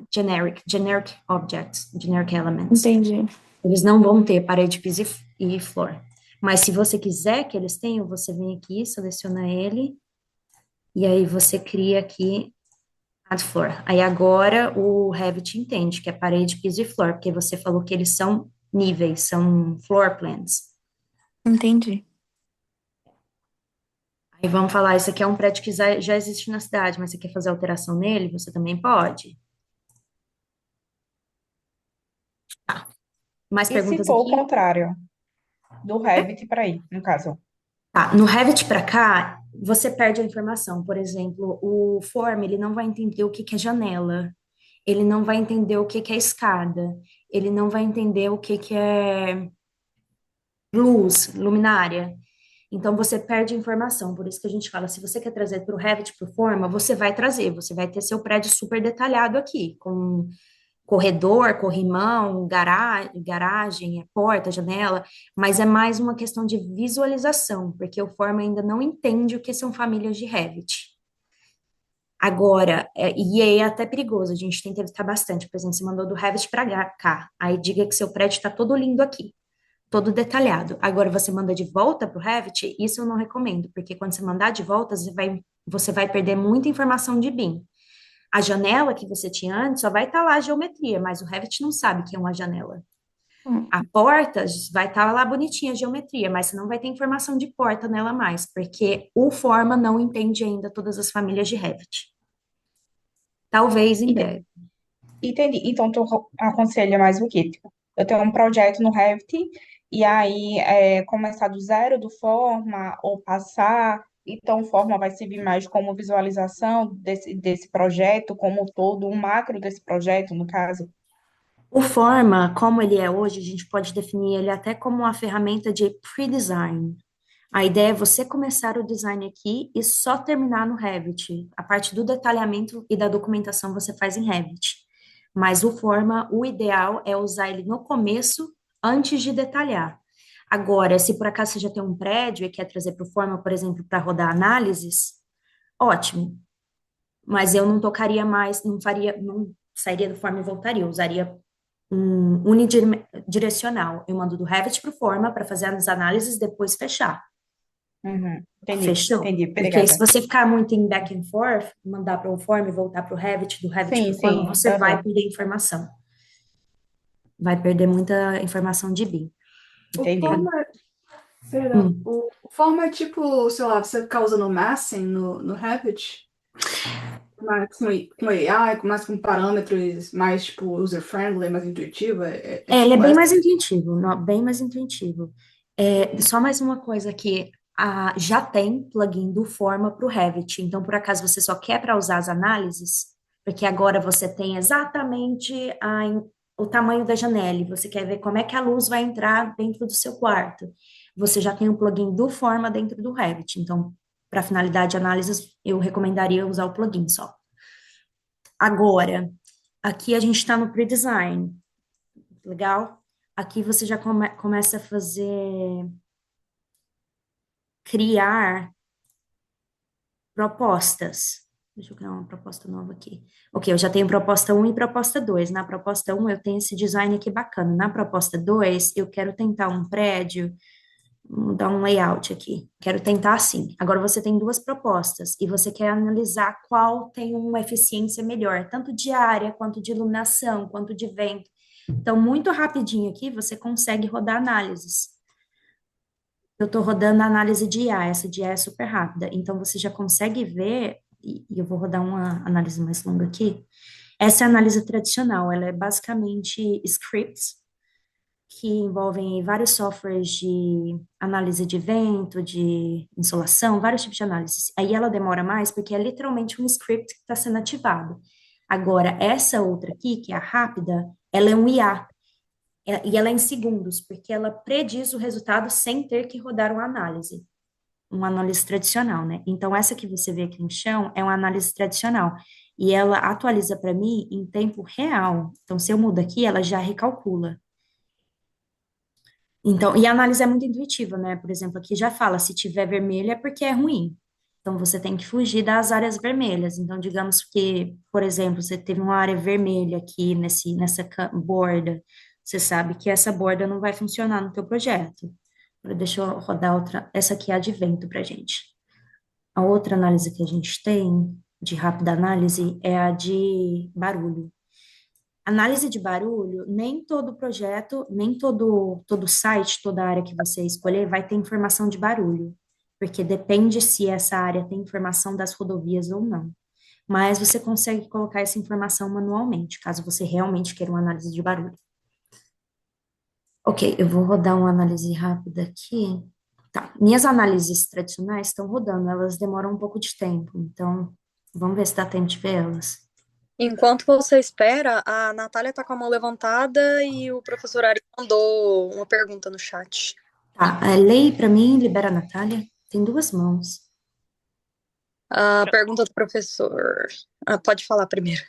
generic objects, generic elements. Entendi. Eles não vão ter parede, piso e floor. Mas se você quiser que eles tenham, você vem aqui, seleciona ele, e aí você cria aqui Add floor. Aí agora o Revit entende que é parede, piso e floor, porque você falou que eles são níveis, são floor plans. Entendi. Aí vamos falar, isso aqui é um prédio que já existe na cidade, mas você quer fazer alteração nele? Você também pode. Mais E se perguntas for o aqui? contrário, do Revit para aí, no caso? Tá, no Revit para cá, você perde a informação. Por exemplo, o Form, ele não vai entender o que que é janela, ele não vai entender o que que é escada, ele não vai entender o que é luz, luminária. Então, você perde a informação. Por isso que a gente fala, se você quer trazer para o Revit, para o Forma, você vai trazer. Você vai ter seu prédio super detalhado aqui, com corredor, corrimão, garagem, porta, janela, mas é mais uma questão de visualização, porque o Forma ainda não entende o que são famílias de Revit. Agora, e aí é até perigoso, a gente tem que evitar bastante. Por exemplo, você mandou do Revit para cá, aí diga que seu prédio está todo lindo aqui, todo detalhado. Agora você manda de volta para o Revit, isso eu não recomendo, porque quando você mandar de volta, você vai perder muita informação de BIM. A janela que você tinha antes só vai estar lá a geometria, mas o Revit não sabe que é uma janela. A porta vai estar lá bonitinha a geometria, mas você não vai ter informação de porta nela mais, porque o Forma não entende ainda todas as famílias de Revit. Talvez em breve. Entendi. Então, tu aconselha mais o quê? Tipo, eu tenho um projeto no Revit, e aí começar do zero do Forma, ou passar. Então, o Forma vai servir mais como visualização desse projeto, como um todo, um macro desse projeto, no caso. O Forma, como ele é hoje, a gente pode definir ele até como uma ferramenta de pre-design. A ideia é você começar o design aqui e só terminar no Revit. A parte do detalhamento e da documentação você faz em Revit. Mas o Forma, o ideal é usar ele no começo, antes de detalhar. Agora, se por acaso você já tem um prédio e quer trazer para o Forma, por exemplo, para rodar análises, ótimo. Mas eu não tocaria mais, não sairia do Forma e voltaria. Eu usaria unidirecional. Eu mando do Revit para o Forma para fazer as análises, depois fechar. Uhum. Entendi, Fechou? entendi. Porque se Obrigada. você ficar muito em back and forth, mandar para o Form e voltar para o Revit, do Revit para Sim, o Form, sim. você vai Aham. perder informação. Vai perder muita informação de BIM. O Entendi. forma, perdão, Hum. o forma é tipo, sei lá, você ficar usando massing no Revit, mais com AI, mais com parâmetros mais tipo user-friendly, mais intuitivo, Ele é tipo bem essa. mais intuitivo, bem mais intuitivo. Só mais uma coisa aqui, já tem plugin do Forma para o Revit, então por acaso você só quer para usar as análises, porque agora você tem exatamente o tamanho da janela, e você quer ver como é que a luz vai entrar dentro do seu quarto. Você já tem um plugin do Forma dentro do Revit, então para finalidade de análises eu recomendaria usar o plugin só. Agora, aqui a gente está no pre-design. Legal? Aqui você já começa a criar propostas. Deixa eu criar uma proposta nova aqui. Ok, eu já tenho proposta 1 e proposta 2. Na proposta 1 eu tenho esse design aqui bacana. Na proposta 2 eu quero tentar um prédio, vou dar um layout aqui. Quero tentar assim. Agora você tem duas propostas e você quer analisar qual tem uma eficiência melhor, tanto de área, quanto de iluminação, quanto de vento. Então, muito rapidinho aqui, você consegue rodar análises. Eu estou rodando a análise de IA, essa de IA é super rápida. Então, você já consegue ver, e eu vou rodar uma análise mais longa aqui. Essa é a análise tradicional, ela é basicamente scripts que envolvem vários softwares de análise de vento, de insolação, vários tipos de análise. Aí ela demora mais porque é literalmente um script que está sendo ativado. Agora, essa outra aqui, que é a rápida, ela é um IA. E ela é em segundos, porque ela prediz o resultado sem ter que rodar uma análise tradicional, né? Então, essa que você vê aqui no chão é uma análise tradicional, e ela atualiza para mim em tempo real. Então, se eu mudo aqui, ela já recalcula. Então, e a análise é muito intuitiva, né? Por exemplo, aqui já fala, se tiver vermelho é porque é ruim. Então, você tem que fugir das áreas vermelhas. Então, digamos que, por exemplo, você teve uma área vermelha aqui nessa borda, você sabe que essa borda não vai funcionar no teu projeto. Agora, deixa eu rodar outra, essa aqui é a de vento pra gente. A outra análise que a gente tem, de rápida análise, é a de barulho. Análise de barulho, nem todo projeto, nem todo site, toda área que você escolher vai ter informação de barulho, porque depende se essa área tem informação das rodovias ou não. Mas você consegue colocar essa informação manualmente, caso você realmente queira uma análise de barulho. Ok, eu vou rodar uma análise rápida aqui. Tá, minhas análises tradicionais estão rodando, elas demoram um pouco de tempo, então vamos ver se dá tempo de ver elas. Enquanto você espera, a Natália tá com a mão levantada e o professor Ari mandou uma pergunta no chat. Tá, leia para mim, libera a Natália. Tem duas mãos. A pergunta do professor. Pode falar primeiro.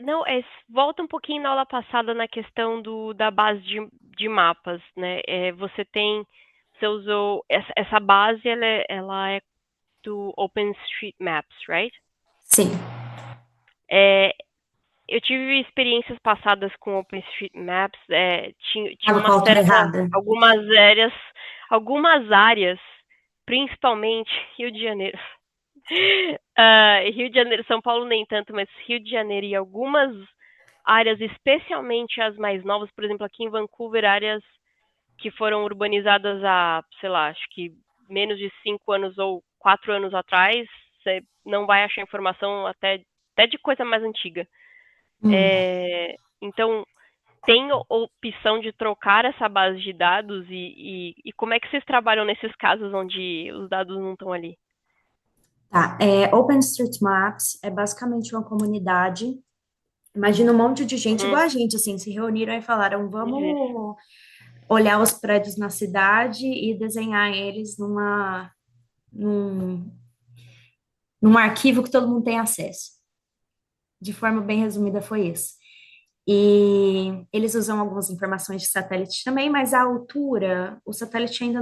Não, volta um pouquinho na aula passada na questão da base de mapas, né? Você usou essa base, ela é do OpenStreetMaps, right? Sim. Eu tive experiências passadas com OpenStreetMaps, tinha Fala uma qual tá certa, errada. algumas áreas, principalmente Rio de Janeiro. Rio de Janeiro, São Paulo nem tanto, mas Rio de Janeiro e algumas áreas, especialmente as mais novas, por exemplo, aqui em Vancouver, áreas que foram urbanizadas há, sei lá, acho que menos de 5 anos ou 4 anos atrás, você não vai achar informação até de coisa mais antiga. Então, tem opção de trocar essa base de dados e como é que vocês trabalham nesses casos onde os dados não estão ali? Tá, OpenStreetMaps é basicamente uma comunidade. Imagina um monte de gente igual a gente, assim, se reuniram e falaram, vamos olhar os prédios na cidade e desenhar eles num arquivo que todo mundo tem acesso. De forma bem resumida, foi isso. E eles usam algumas informações de satélite também, mas a altura, o satélite ainda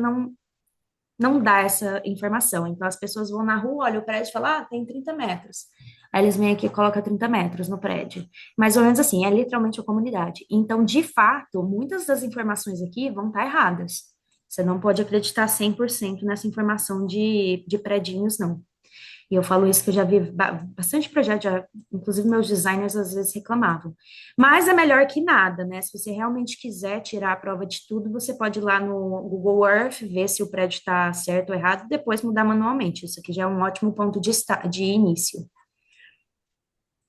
não dá essa informação. Então, as pessoas vão na rua, olham o prédio e falam, tem 30 metros. Aí eles vêm aqui e colocam 30 metros no prédio. Mais ou menos assim, é literalmente a comunidade. Então, de fato, muitas das informações aqui vão estar erradas. Você não pode acreditar 100% nessa informação de predinhos, não. E eu falo isso que eu já vi bastante projeto, inclusive meus designers às vezes reclamavam. Mas é melhor que nada, né? Se você realmente quiser tirar a prova de tudo, você pode ir lá no Google Earth, ver se o prédio está certo ou errado, e depois mudar manualmente. Isso aqui já é um ótimo ponto de início.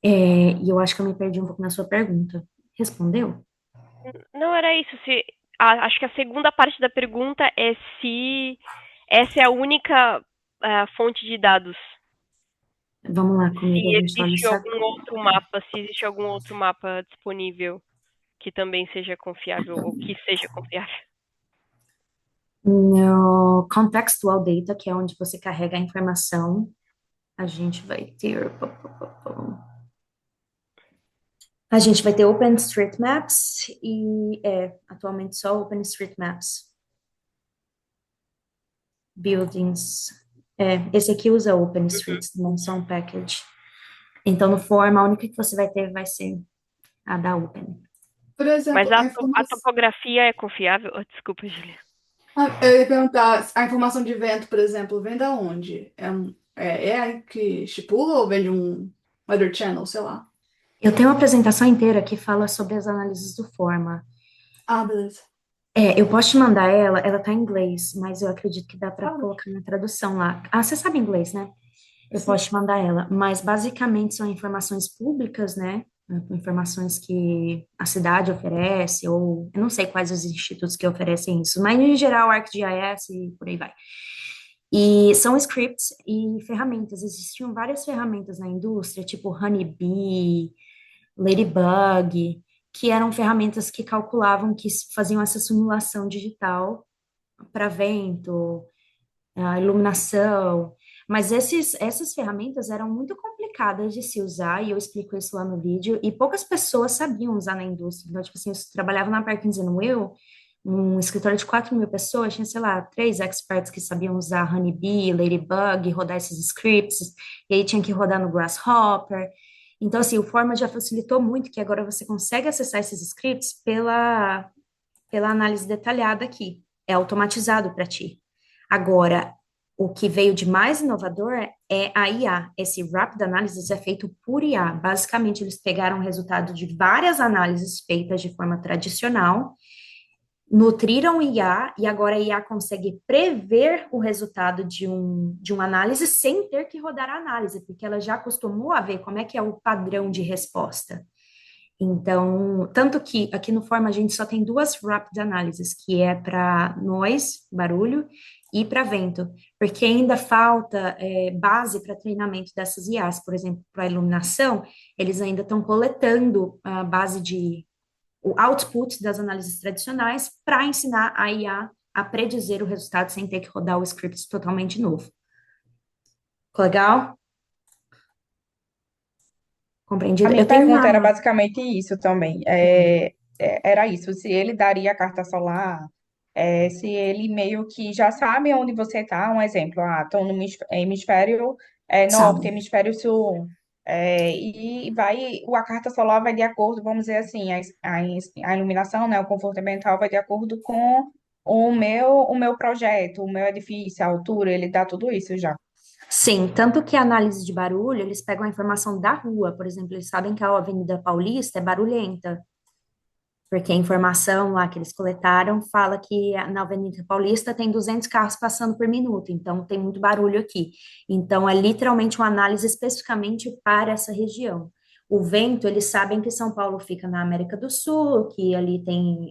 E eu acho que eu me perdi um pouco na sua pergunta. Respondeu? Não era isso. Acho que a segunda parte da pergunta é se essa é a única fonte de dados. Vamos lá comigo, a gente olha Se isso aqui. existe algum outro mapa disponível que também seja confiável ou que seja confiável. No Contextual Data, que é onde você carrega a informação, a gente vai ter. A gente vai ter OpenStreetMaps e atualmente só OpenStreetMaps. Buildings. Esse aqui usa OpenStreets, não são package. Então, no Form, a única que você vai ter vai ser a da Open. Por Mas exemplo, a topografia é confiável? Oh, desculpa, Julia. Eu ia perguntar, a informação de vento, por exemplo, vem da onde? É aí que estipula ou vem de um Weather Channel, sei lá? Eu tenho uma apresentação inteira que fala sobre as análises do Forma. Ah, beleza. Eu posso te mandar ela tá em inglês, mas eu acredito que dá para colocar na tradução lá. Ah, você sabe inglês, né? Eu posso te mandar ela, mas basicamente são informações públicas, né? Informações que a cidade oferece, ou eu não sei quais os institutos que oferecem isso, mas em geral ArcGIS e por aí vai. E são scripts e ferramentas. Existiam várias ferramentas na indústria, tipo Honeybee, Ladybug, que eram ferramentas que calculavam, que faziam essa simulação digital para vento, a iluminação, mas essas ferramentas eram muito complicadas de se usar, e eu explico isso lá no vídeo, e poucas pessoas sabiam usar na indústria. Então, tipo assim, eu trabalhava na Perkins Will, um escritório de 4.000 pessoas, tinha, sei lá, 3 experts que sabiam usar Honeybee, Ladybug, rodar esses scripts, e aí tinha que rodar no Grasshopper. Então, assim, o Forma já facilitou muito, que agora você consegue acessar esses scripts pela análise detalhada aqui. É automatizado para ti. Agora, o que veio de mais inovador é a IA. Esse Rapid Analysis é feito por IA. Basicamente, eles pegaram o resultado de várias análises feitas de forma tradicional, nutriram IA e agora a IA consegue prever o resultado de uma análise sem ter que rodar a análise, porque ela já acostumou a ver como é que é o padrão de resposta. Então, tanto que aqui no Forma a gente só tem 2 rapid analyses, que é para noise, barulho, e para vento, porque ainda falta base para treinamento dessas IAs. Por exemplo, para iluminação, eles ainda estão coletando a base o output das análises tradicionais para ensinar a IA a predizer o resultado sem ter que rodar o script totalmente novo. Ficou legal? A Compreendido? minha Eu tenho pergunta era uma... basicamente isso também. Era isso, se ele daria a carta solar, se ele meio que já sabe onde você está, um exemplo, estou no hemisfério norte, Sabe? hemisfério sul, a carta solar vai de acordo, vamos dizer assim, a iluminação, né, o conforto ambiental vai de acordo com o meu projeto, o meu edifício, a altura, ele dá tudo isso já. Sim, tanto que a análise de barulho, eles pegam a informação da rua, por exemplo, eles sabem que a Avenida Paulista é barulhenta, porque a informação lá que eles coletaram fala que na Avenida Paulista tem 200 carros passando por minuto, então tem muito barulho aqui. Então é literalmente uma análise especificamente para essa região. O vento, eles sabem que São Paulo fica na América do Sul, que ali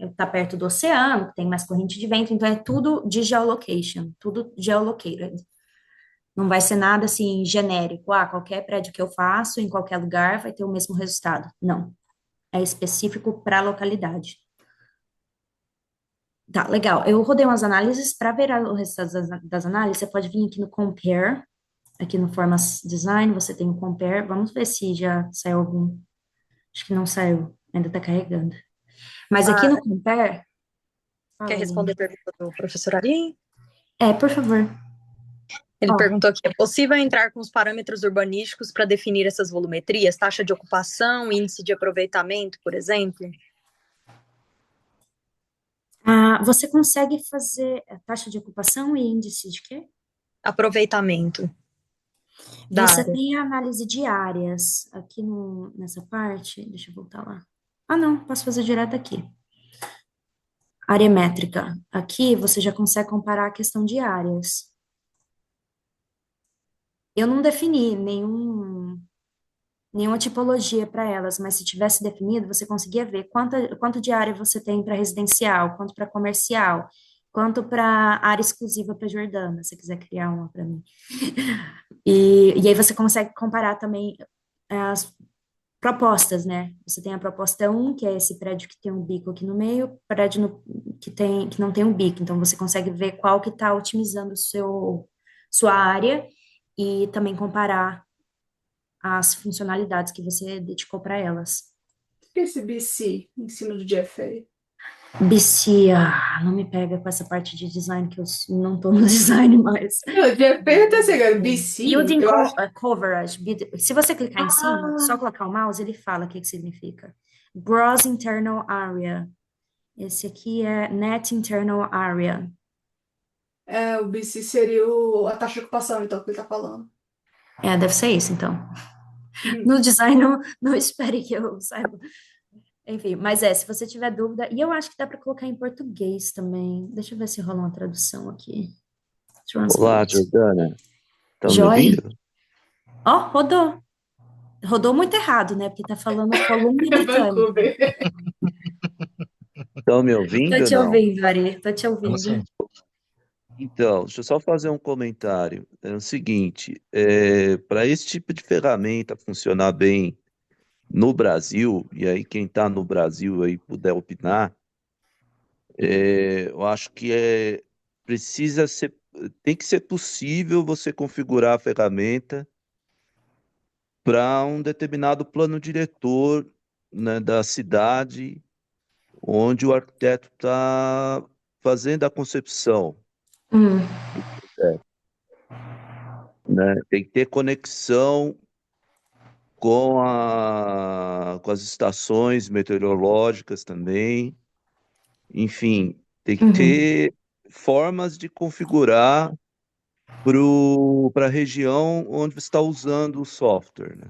está perto do oceano, que tem mais corrente de vento, então é tudo de geolocation, tudo geolocated. Não vai ser nada assim genérico. Qualquer prédio que eu faço em qualquer lugar vai ter o mesmo resultado. Não. É específico para a localidade. Tá, legal. Eu rodei umas análises. Para ver o resultado das análises, você pode vir aqui no Compare. Aqui no Formas Design, você tem o Compare. Vamos ver se já saiu algum. Acho que não saiu. Ainda está carregando. Mas aqui Ah, no Compare. Fala, quer responder Aline. a pergunta do professor Ari? Por favor. Ele Ó, perguntou aqui: é possível entrar com os parâmetros urbanísticos para definir essas volumetrias, taxa de ocupação, índice de aproveitamento, por exemplo? você consegue fazer a taxa de ocupação e índice de quê? Aproveitamento. da Você área. tem a análise de áreas aqui nessa parte. Deixa eu voltar lá. Ah, não, posso fazer direto aqui. Área métrica. Aqui você já consegue comparar a questão de áreas. Eu não defini nenhuma tipologia para elas, mas se tivesse definido, você conseguia ver quanto de área você tem para residencial, quanto para comercial, quanto para área exclusiva para Jordana, se você quiser criar uma para mim. E aí você consegue comparar também as propostas, né? Você tem a proposta 1, que é esse prédio que tem um bico aqui no meio, prédio que não tem um bico. Então, você consegue ver qual que está otimizando sua área e também comparar as funcionalidades que você dedicou para elas. O que é esse BC em cima do GFA? BC, não me pega com essa parte de design, que eu não estou no design mais. Não, GFA até chegando. BC, Building eu acho. coverage. Se você clicar em cima, só colocar o mouse, ele fala o que significa. Gross Internal Area. Esse aqui é Net Internal Area. O BC seria a taxa de ocupação, então, que ele tá falando. Deve ser isso, então. Uhum. No design, não espere que eu saiba. Enfim, mas se você tiver dúvida, e eu acho que dá para colocar em português também. Deixa eu ver se rola uma tradução aqui. Olá, Translate. Jordana. Estão me Joy? ouvindo? Ó, rodou. Rodou muito errado, né? Porque tá falando Colômbia Britânica. Vancouver. Estão me Tô ouvindo ou te não? ouvindo, Ari. Tô te Então, assim, ouvindo. Então, deixa eu só fazer um comentário. É o seguinte, para esse tipo de ferramenta funcionar bem no Brasil, e aí quem está no Brasil aí puder opinar, eu acho que precisa ser, tem que ser possível você configurar a ferramenta para um determinado plano diretor, né, da cidade onde o arquiteto está fazendo a concepção, Hum, né? Tem que ter conexão com as estações meteorológicas também. Enfim, tem que uhum. ter formas de configurar para a região onde você está usando o software, né?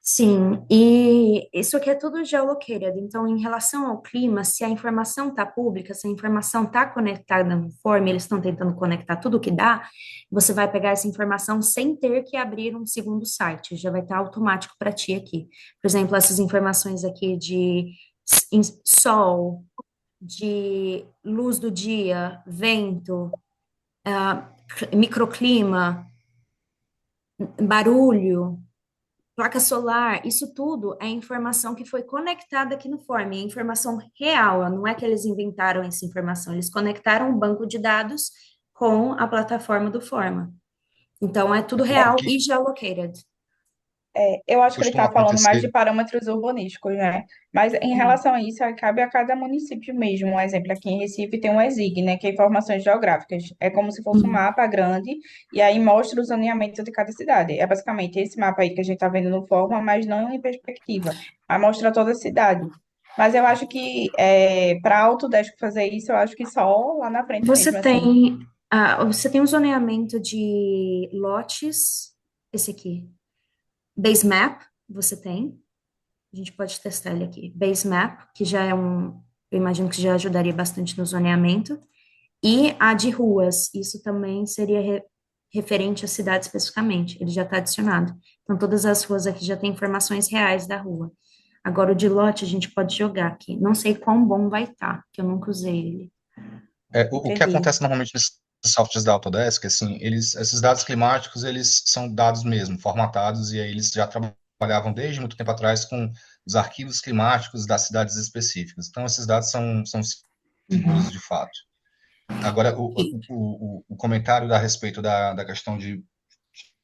Sim, e isso aqui é tudo geolocated. Então, em relação ao clima, se a informação está pública, se a informação está conectada no form, eles estão tentando conectar tudo que dá, você vai pegar essa informação sem ter que abrir um segundo site, já vai estar automático para ti aqui. Por exemplo, essas informações aqui de sol, de luz do dia, vento, microclima, barulho, placa solar, isso tudo é informação que foi conectada aqui no Form, é informação real, não é que eles inventaram essa informação, eles conectaram o banco de dados com a plataforma do Forma. Então, é tudo então, o real que e geolocated. Eu acho que ele costuma está falando mais de acontecer, parâmetros urbanísticos, né? Mas em Uhum. relação a isso, aí cabe a cada município mesmo. Um exemplo, aqui em Recife tem um ESIG, né? Que é informações geográficas. É como se fosse um Uhum. mapa grande e aí mostra o zoneamento de cada cidade. É basicamente esse mapa aí que a gente está vendo no Forma, mas não em perspectiva. Aí mostra toda a cidade. Mas eu acho que para a Autodesk fazer isso, eu acho que só lá na frente Você mesmo, assim. tem, você tem um zoneamento de lotes, esse aqui, base map, você tem, a gente pode testar ele aqui, base map, que já é eu imagino que já ajudaria bastante no zoneamento. E a de ruas, isso também seria referente à cidade especificamente, ele já está adicionado. Então, todas as ruas aqui já têm informações reais da rua. Agora, o de lote a gente pode jogar aqui. Não sei quão bom vai estar, que eu nunca usei ele. o que Entendi. acontece normalmente nesses softwares da Autodesk, assim, esses dados climáticos, eles são dados mesmo, formatados, e aí eles já trabalhavam desde muito tempo atrás com os arquivos climáticos das cidades específicas. Então, esses dados são seguros de fato. Agora, o comentário a respeito da questão de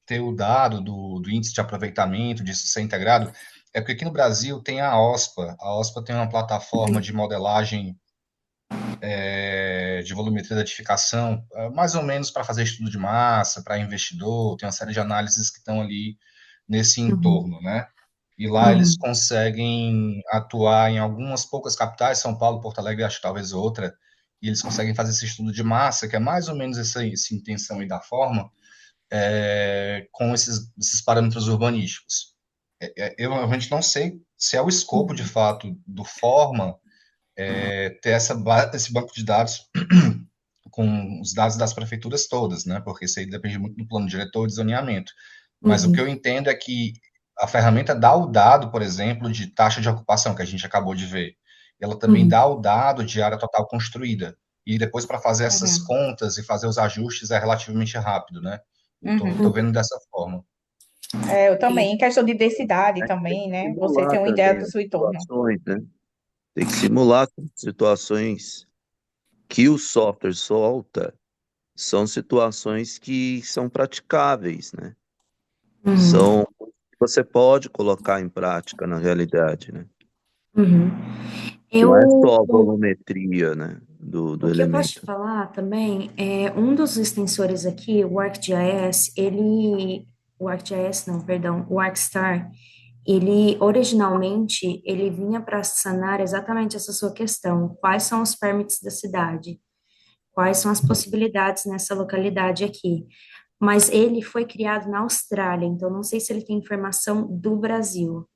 ter o dado do índice de aproveitamento, disso ser integrado, é porque aqui no Brasil tem a OSPA. A OSPA tem uma plataforma de modelagem de volumetria de edificação, mais ou menos para fazer estudo de massa, para investidor, tem uma série de análises que estão ali nesse Uhum, entorno, né? E lá eles uhum, conseguem atuar em algumas poucas capitais, São Paulo, Porto Alegre, acho que talvez outra, e eles conseguem fazer esse estudo de massa, que é mais ou menos essa intenção aí da forma, com esses parâmetros urbanísticos. Eu realmente não sei se é o escopo, de fato, do Forma ter esse banco de dados com os dados das prefeituras todas, né? Porque isso aí depende muito do plano diretor de zoneamento. Mas o que eu entendo é que a ferramenta dá o dado, por exemplo, de taxa de ocupação, que a gente acabou de ver. Ela também dá o dado de área total construída. E depois, para fazer essas contas e fazer os ajustes, é relativamente rápido, né? Tô vendo dessa forma. Eu também, em questão de densidade também, né? Você tem Simular uma ideia também do as seu entorno. situações, né? Tem que simular situações que o software solta, são situações que são praticáveis, né? São que você pode colocar em prática na realidade, né? Não é Eu, só a volumetria, né, do o que eu posso te elemento. falar também é um dos extensores aqui, o ArcGIS, o ArcGIS não, perdão, o ArcStar, ele originalmente ele vinha para sanar exatamente essa sua questão. Quais são os permits da cidade? Quais são as possibilidades nessa localidade aqui? Mas ele foi criado na Austrália, então não sei se ele tem informação do Brasil,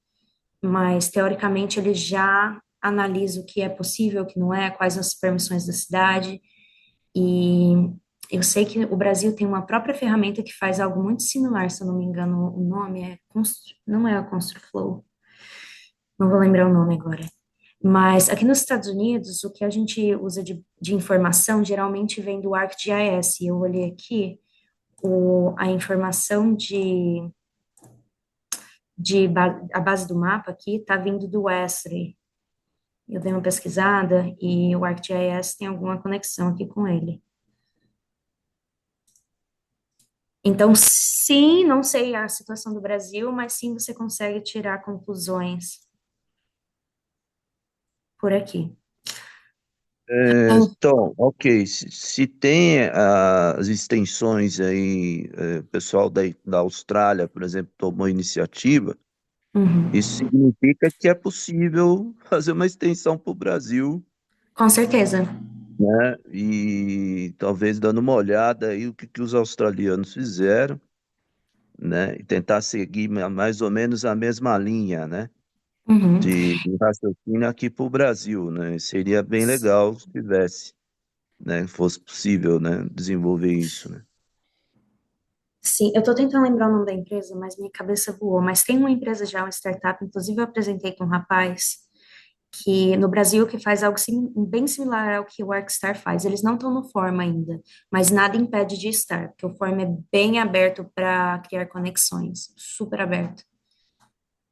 mas teoricamente ele já analisa o que é possível, o que não é, quais as permissões da cidade. E eu sei que o Brasil tem uma própria ferramenta que faz algo muito similar, se eu não me engano, o nome não é a ConstruFlow, não vou lembrar o nome agora. Mas aqui nos Estados Unidos, o que a gente usa de informação geralmente vem do ArcGIS. Eu olhei aqui, a informação a base do mapa aqui está vindo do Esri. Eu dei uma pesquisada e o ArcGIS tem alguma conexão aqui com ele. Então, sim, não sei a situação do Brasil, mas sim você consegue tirar conclusões por aqui. Então, ok, se tem as extensões aí, o pessoal da Austrália, por exemplo, tomou iniciativa, isso significa que é possível fazer uma extensão para o Brasil, Com certeza. né? E talvez dando uma olhada aí o que os australianos fizeram, né? E tentar seguir mais ou menos a mesma linha, né? De raciocínio aqui para o Brasil, né? Seria bem legal se tivesse, né? Fosse possível, né? Desenvolver isso, né? Sim, eu estou tentando lembrar o nome da empresa, mas minha cabeça voou. Mas tem uma empresa já, uma startup, inclusive eu apresentei com um rapaz que no Brasil que faz algo bem similar ao que o Arcstar faz. Eles não estão no Forma ainda, mas nada impede de estar, porque o Forma é bem aberto para criar conexões, super aberto.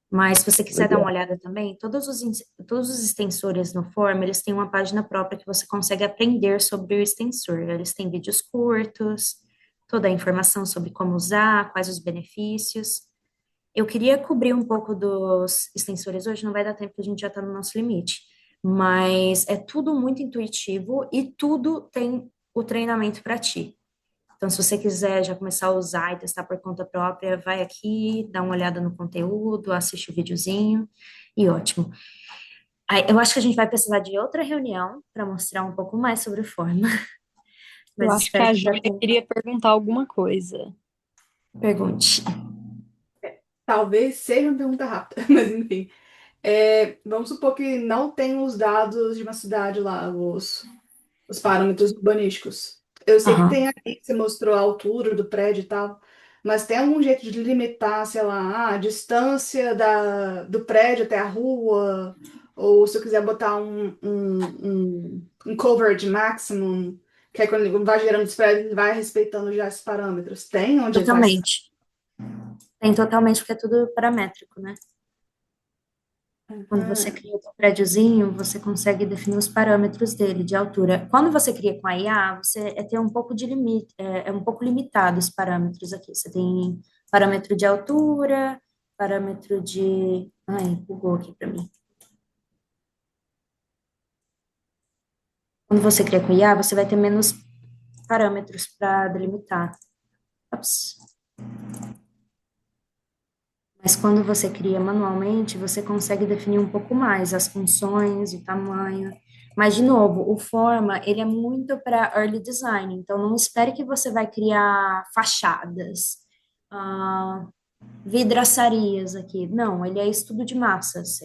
Mas se você quiser dar uma Legal. olhada também, todos os extensores no Forma, eles têm uma página própria que você consegue aprender sobre o extensor. Eles têm vídeos curtos, toda a informação sobre como usar, quais os benefícios. Eu queria cobrir um pouco dos extensores hoje, não vai dar tempo, porque a gente já está no nosso limite. Mas é tudo muito intuitivo e tudo tem o treinamento para ti. Então, se você quiser já começar a usar e testar por conta própria, vai aqui, dá uma olhada no conteúdo, assiste o videozinho e ótimo. Aí, eu acho que a gente vai precisar de outra reunião para mostrar um pouco mais sobre o Forma. Eu Mas acho que espero a que já Júlia tenha. queria perguntar alguma coisa. Pergunte. Talvez seja uma pergunta rápida, mas enfim. Vamos supor que não tem os dados de uma cidade lá, os parâmetros urbanísticos. Eu sei que Aham. tem aqui que você mostrou a altura do prédio e tal, mas tem algum jeito de limitar, sei lá, a distância do prédio até a rua, ou se eu quiser botar um coverage maximum, que é quando ele vai gerando os prédios, ele vai respeitando já esses parâmetros. Tem onde ele vai. Totalmente. Tem totalmente, porque é tudo paramétrico, né? Quando você cria o prédiozinho, você consegue definir os parâmetros dele de altura. Quando você cria com a IA, você tem um pouco de limite, é um pouco limitado os parâmetros aqui. Você tem parâmetro de altura, parâmetro de... Ai, bugou aqui para mim. Quando você cria com IA, você vai ter menos parâmetros para delimitar. Ops. Mas quando você cria manualmente, você consegue definir um pouco mais as funções, o tamanho. Mas, de novo, o Forma, ele é muito para early design, então não espere que você vai criar fachadas, ah, vidraçarias aqui. Não, ele é estudo de massas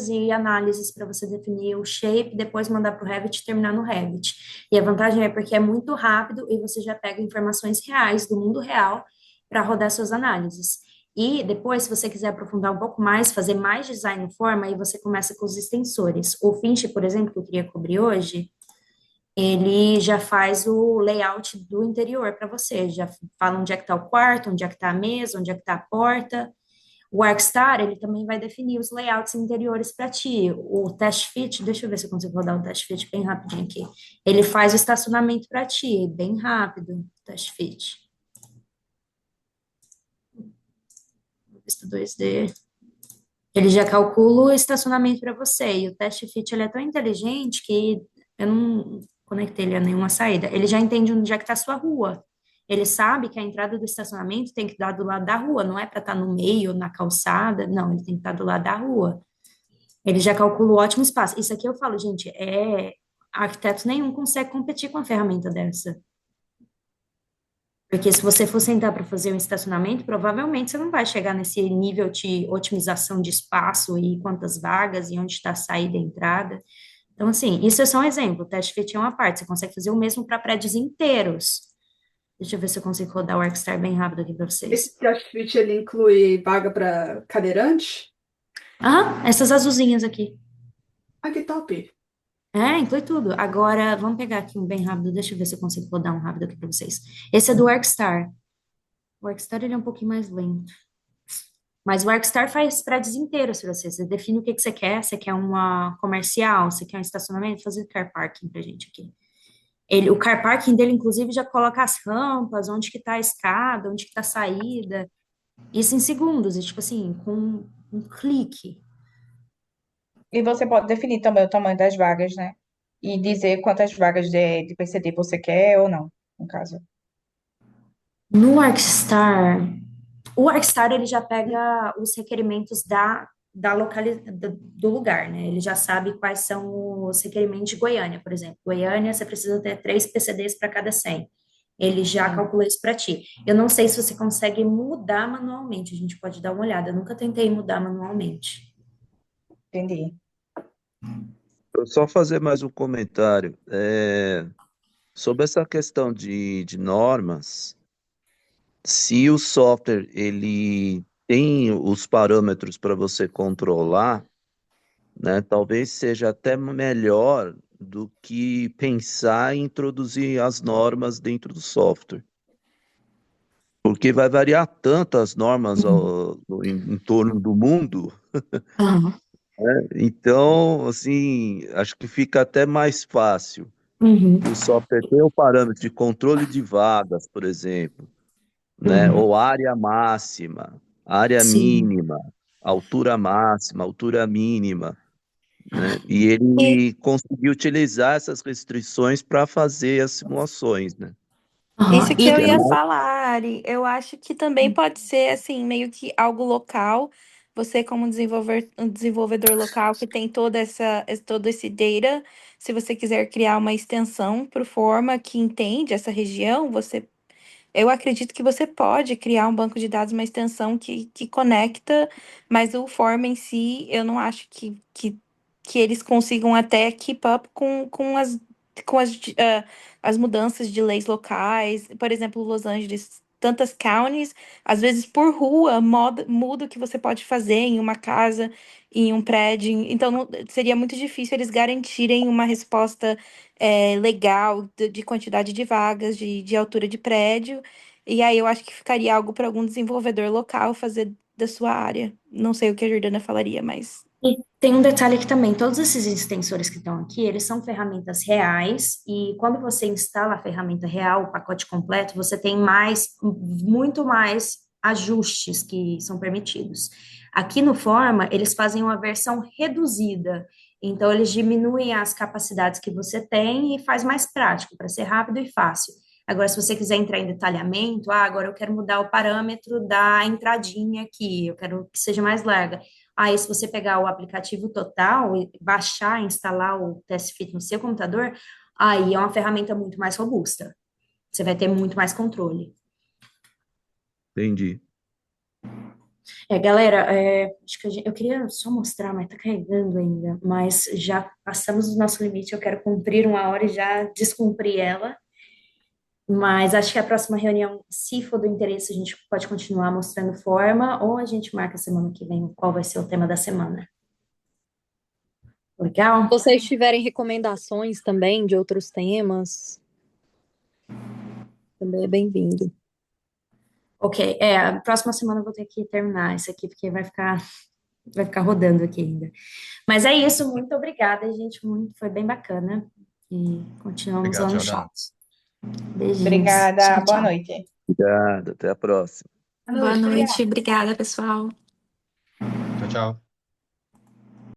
e análises para você definir o shape, depois mandar para o Revit e terminar no Revit. E a vantagem é porque é muito rápido e você já pega informações reais do mundo real para rodar suas análises. E depois, se você quiser aprofundar um pouco mais, fazer mais design no Forma, aí você começa com os extensores. O Finch, por exemplo, que eu queria cobrir hoje, ele já faz o layout do interior para você, já fala onde é que está o quarto, onde é que está a mesa, onde é que está a porta. O Arcstar, ele também vai definir os layouts interiores para ti. O Test Fit, deixa eu ver se eu consigo rodar o Test Fit bem rapidinho aqui. Ele faz o estacionamento para ti, bem rápido, o Test Fit. Vista 2D. Ele já calcula o estacionamento para você. E o Test Fit, ele é tão inteligente que eu não conectei ele a nenhuma saída. Ele já entende onde é que está a sua rua. Ele sabe que a entrada do estacionamento tem que dar do lado da rua, não é para estar no meio, na calçada, não, ele tem que estar do lado da rua. Ele já calcula o ótimo espaço. Isso aqui eu falo, gente, arquiteto nenhum consegue competir com uma ferramenta dessa. Porque se você for sentar para fazer um estacionamento, provavelmente você não vai chegar nesse nível de otimização de espaço e quantas vagas e onde está a saída e a entrada. Então, assim, isso é só um exemplo. O teste fit é uma parte, você consegue fazer o mesmo para prédios inteiros. Deixa eu ver se eu consigo rodar o Arcstar bem rápido aqui para vocês. Esse Test Fit, ele inclui vaga para cadeirante? Ah, essas azulzinhas aqui. Ah, que top. Inclui tudo. Agora, vamos pegar aqui um bem rápido. Deixa eu ver se eu consigo rodar um rápido aqui para vocês. Esse é do Arcstar. O Arcstar, ele é um pouquinho mais lento. Mas o Arcstar faz prédios inteiros para você. Você define o que que você quer. Você quer uma comercial? Você quer um estacionamento? Fazer car parking pra gente aqui. O car parking dele, inclusive, já coloca as rampas, onde que tá a escada, onde que tá a saída. Isso em segundos, e tipo assim, com um clique. E você pode definir também o tamanho das vagas, né? E dizer quantas vagas de PCD você quer ou não, no caso. No Arcstar, o Arcstar ele já pega os requerimentos do lugar, né? Ele já sabe quais são os requerimentos de Goiânia, por exemplo. Goiânia, você precisa ter 3 PCDs para cada 100. Ele já calcula isso para ti. Eu não sei se você consegue mudar manualmente, a gente pode dar uma olhada. Eu nunca tentei mudar manualmente. Entendi. Eu só fazer mais um comentário. Sobre essa questão de normas, se o software ele tem os parâmetros para você controlar, né, talvez seja até melhor do que pensar em introduzir as normas dentro do software. Porque vai variar tanto as normas em torno do mundo. Aham. Então, assim, acho que fica até mais fácil. Uhum. O software tem o parâmetro de controle de vagas, por exemplo, né? Uhum. Ou área máxima, área Sim. mínima, altura máxima, altura mínima, né? E E ele conseguiu utilizar essas restrições para fazer as simulações, né? isso Aham. que eu Que é ia mais... falar, Ari, eu acho que também pode ser assim, meio que algo local. Você, como um desenvolvedor local que tem todo esse data, se você quiser criar uma extensão para o Forma que entende essa região, eu acredito que você pode criar um banco de dados, uma extensão que conecta, mas o Form em si, eu não acho que eles consigam até keep up com as mudanças de leis locais. Por exemplo, Los Angeles, tantas counties, às vezes por rua, muda o que você pode fazer em uma casa, em um prédio. Então, seria muito difícil eles garantirem uma resposta legal de quantidade de vagas, de altura de prédio. E aí eu acho que ficaria algo para algum desenvolvedor local fazer da sua área. Não sei o que a Jordana falaria, mas. E tem um detalhe aqui também, todos esses extensores que estão aqui, eles são ferramentas reais, e quando você instala a ferramenta real, o pacote completo, você tem muito mais ajustes que são permitidos. Aqui no Forma, eles fazem uma versão reduzida, então eles diminuem as capacidades que você tem e faz mais prático, para ser rápido e fácil. Agora, se você quiser entrar em detalhamento, agora eu quero mudar o parâmetro da entradinha aqui, eu quero que seja mais larga. Aí, se você pegar o aplicativo total e baixar, instalar o Test Fit no seu computador, aí é uma ferramenta muito mais robusta. Você vai ter muito mais controle. Entendi. Galera, acho que eu queria só mostrar, mas tá carregando ainda. Mas já passamos do nosso limite, eu quero cumprir 1 hora e já descumprir ela. Mas acho que a próxima reunião, se for do interesse, a gente pode continuar mostrando forma, ou a gente marca semana que vem qual vai ser o tema da semana. Legal? Se vocês tiverem recomendações também de outros temas, também é bem-vindo. Ok, a próxima semana eu vou ter que terminar isso aqui, porque vai ficar rodando aqui ainda. Mas é isso, muito obrigada, gente, foi bem bacana. E continuamos lá Obrigado, no Jordana. chat. Beijinhos. Obrigada, Tchau, boa tchau. noite. Obrigado, até a próxima. Boa noite, obrigada, pessoal. Tchau, tchau.